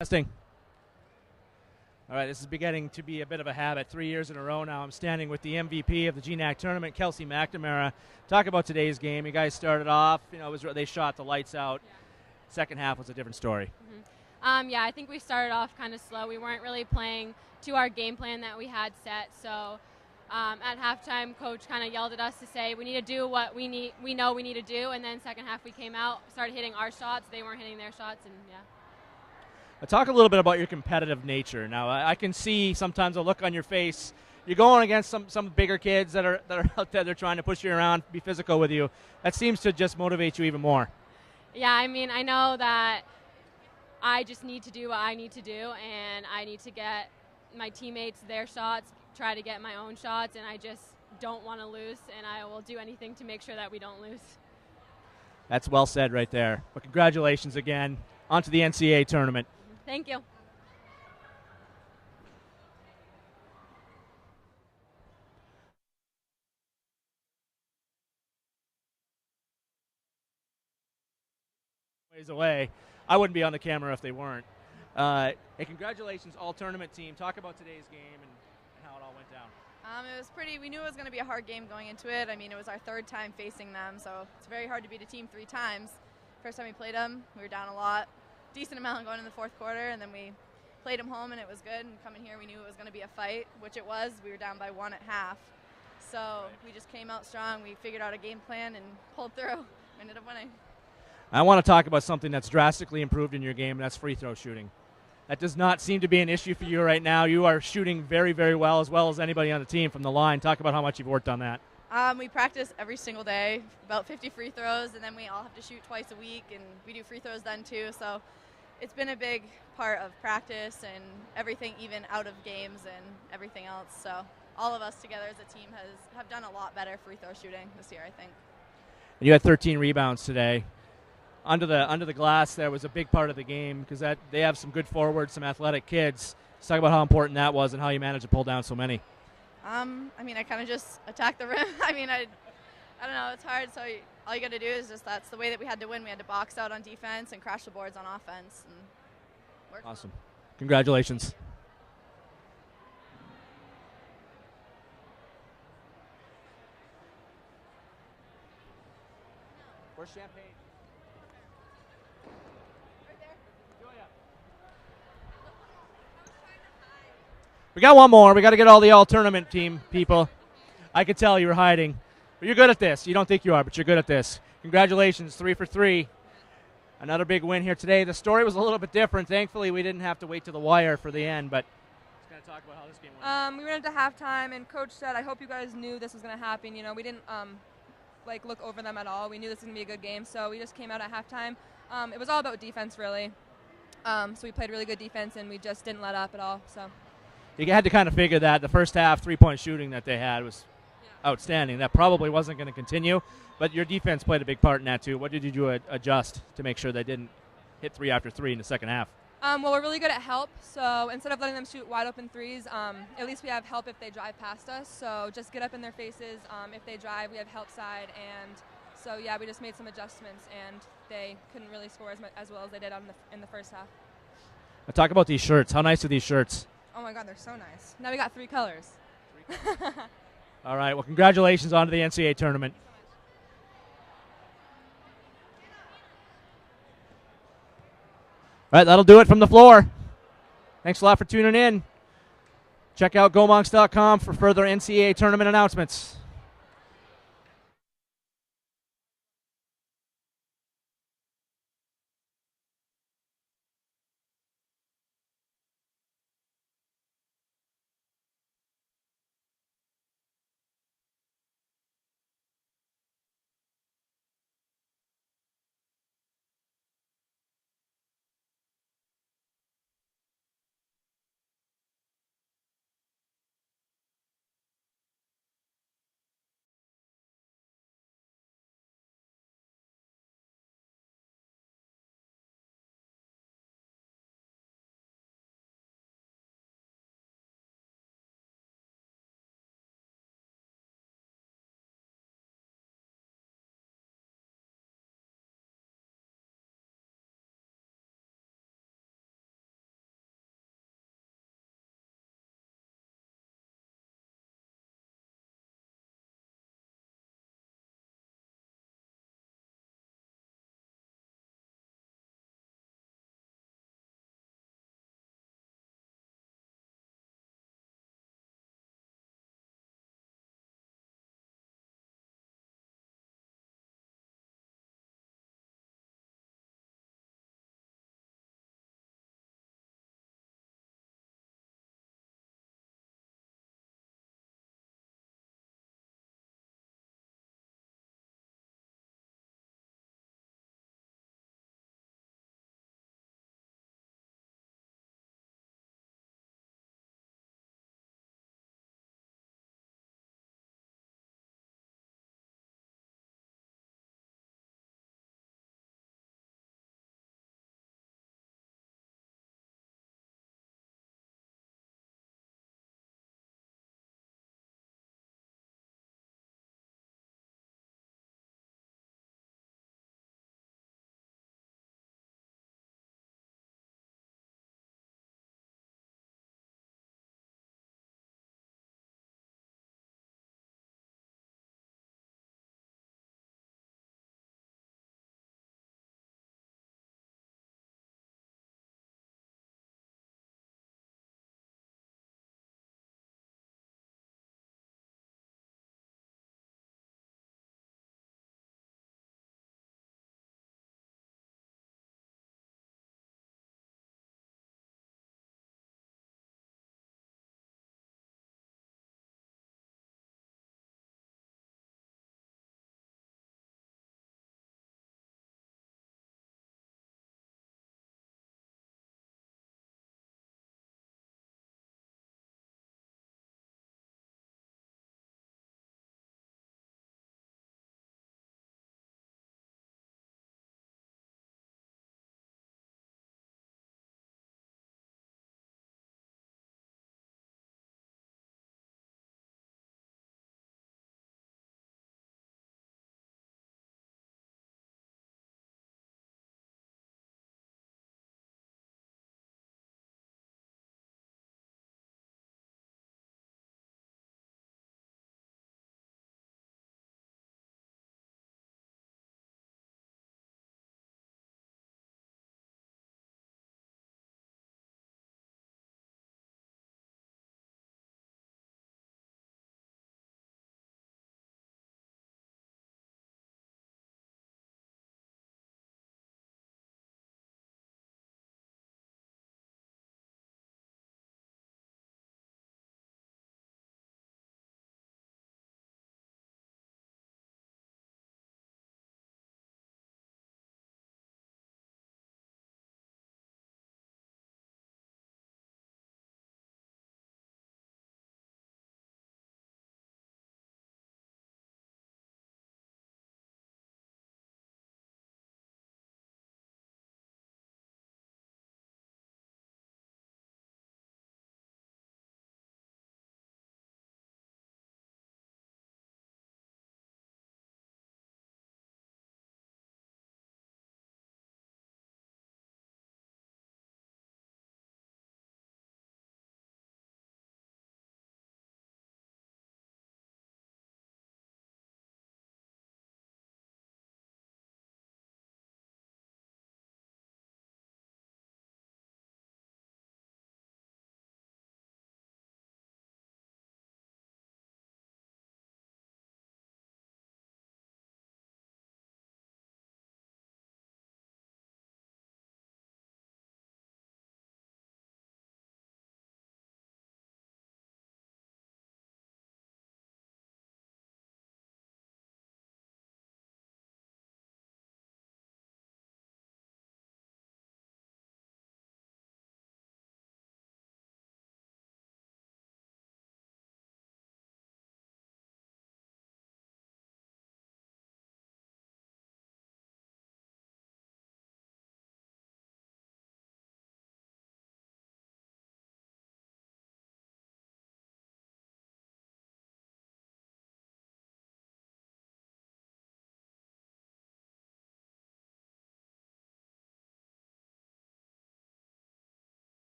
Testing. All right, this is beginning to be a bit of a habit. 3 years in a row now, I'm standing with the MVP of the GNAC tournament, Kelsey McNamara. Talk about today's game. You guys started off, they shot the lights out. Yeah. Second half was a different story. Yeah, I think we started off kind of slow. We weren't really playing to our game plan that we had set. So at halftime, coach kind of yelled at us to say we need to do what we know we need to do. And then second half we came out, started hitting our shots. They weren't hitting their shots, and yeah. Talk a little bit about your competitive nature. Now, I can see sometimes a look on your face. You're going against some bigger kids that are out there. They're trying to push you around, be physical with you. That seems to just motivate you even more. Yeah, I mean, I know that I just need to do what I need to do, and I need to get my teammates their shots, try to get my own shots, and I just don't want to lose, and I will do anything to make sure that we don't lose. That's well said right there. But congratulations again. On to the NCAA tournament. Thank you. Ways away. I wouldn't be on the camera if they weren't. Hey, congratulations, all tournament team. Talk about today's game and how it all went down. It was we knew it was going to be a hard game going into it. I mean, it was our third time facing them, so it's very hard to beat a team 3 times. First time we played them, we were down a lot, decent amount going in the fourth quarter, and then we played them home, and it was good. And coming here, we knew it was going to be a fight, which it was. We were down by 1 at half. So we just came out strong. We figured out a game plan and pulled through. We ended up winning. I want to talk about something that's drastically improved in your game, and that's free throw shooting. That does not seem to be an issue for you right now. You are shooting very, very well as anybody on the team from the line. Talk about how much you've worked on that. We practice every single day, about 50 free throws, and then we all have to shoot twice a week, and we do free throws then too. So it's been a big part of practice and everything, even out of games and everything else. So all of us together as a team have done a lot better free throw shooting this year, I think. And you had 13 rebounds today. Under the glass, there was a big part of the game because they have some good forwards, some athletic kids. Let's talk about how important that was and how you managed to pull down so many. I mean, I kind of just attacked the rim. I mean, I don't know. It's hard. So all you got to do is just that's the way that we had to win. We had to box out on defense and crash the boards on offense. And work. Awesome. Congratulations. Where's champagne? We got one more. We got to get all the all-tournament team people. I could tell you were hiding. But you're good at this. You don't think you are, but you're good at this. Congratulations, 3 for 3. Another big win here today. The story was a little bit different. Thankfully, we didn't have to wait to the wire for the end, but just going to talk about how this game went. We went into halftime, and Coach said, I hope you guys knew this was going to happen. You know, we didn't look over them at all. We knew this was going to be a good game, so we just came out at halftime. It was all about defense, really. So we played really good defense, and we just didn't let up at all. So you had to kind of figure that the first half three-point shooting that they had was outstanding. That probably wasn't going to continue, but your defense played a big part in that too. What did you do adjust to make sure they didn't hit 3 after 3 in the second half? Well, we're really good at help, so instead of letting them shoot wide-open threes, at least we have help if they drive past us, so just get up in their faces. If they drive, we have help side, and so, yeah, we just made some adjustments, and they couldn't really score as well as they did in the first half. Now talk about these shirts. How nice are these shirts? Oh, my God, they're so nice. Now we got 3 colors. All right, well, congratulations on to the NCAA tournament. All right, that'll do it from the floor. Thanks a lot for tuning in. Check out GoMonks.com for further NCAA tournament announcements.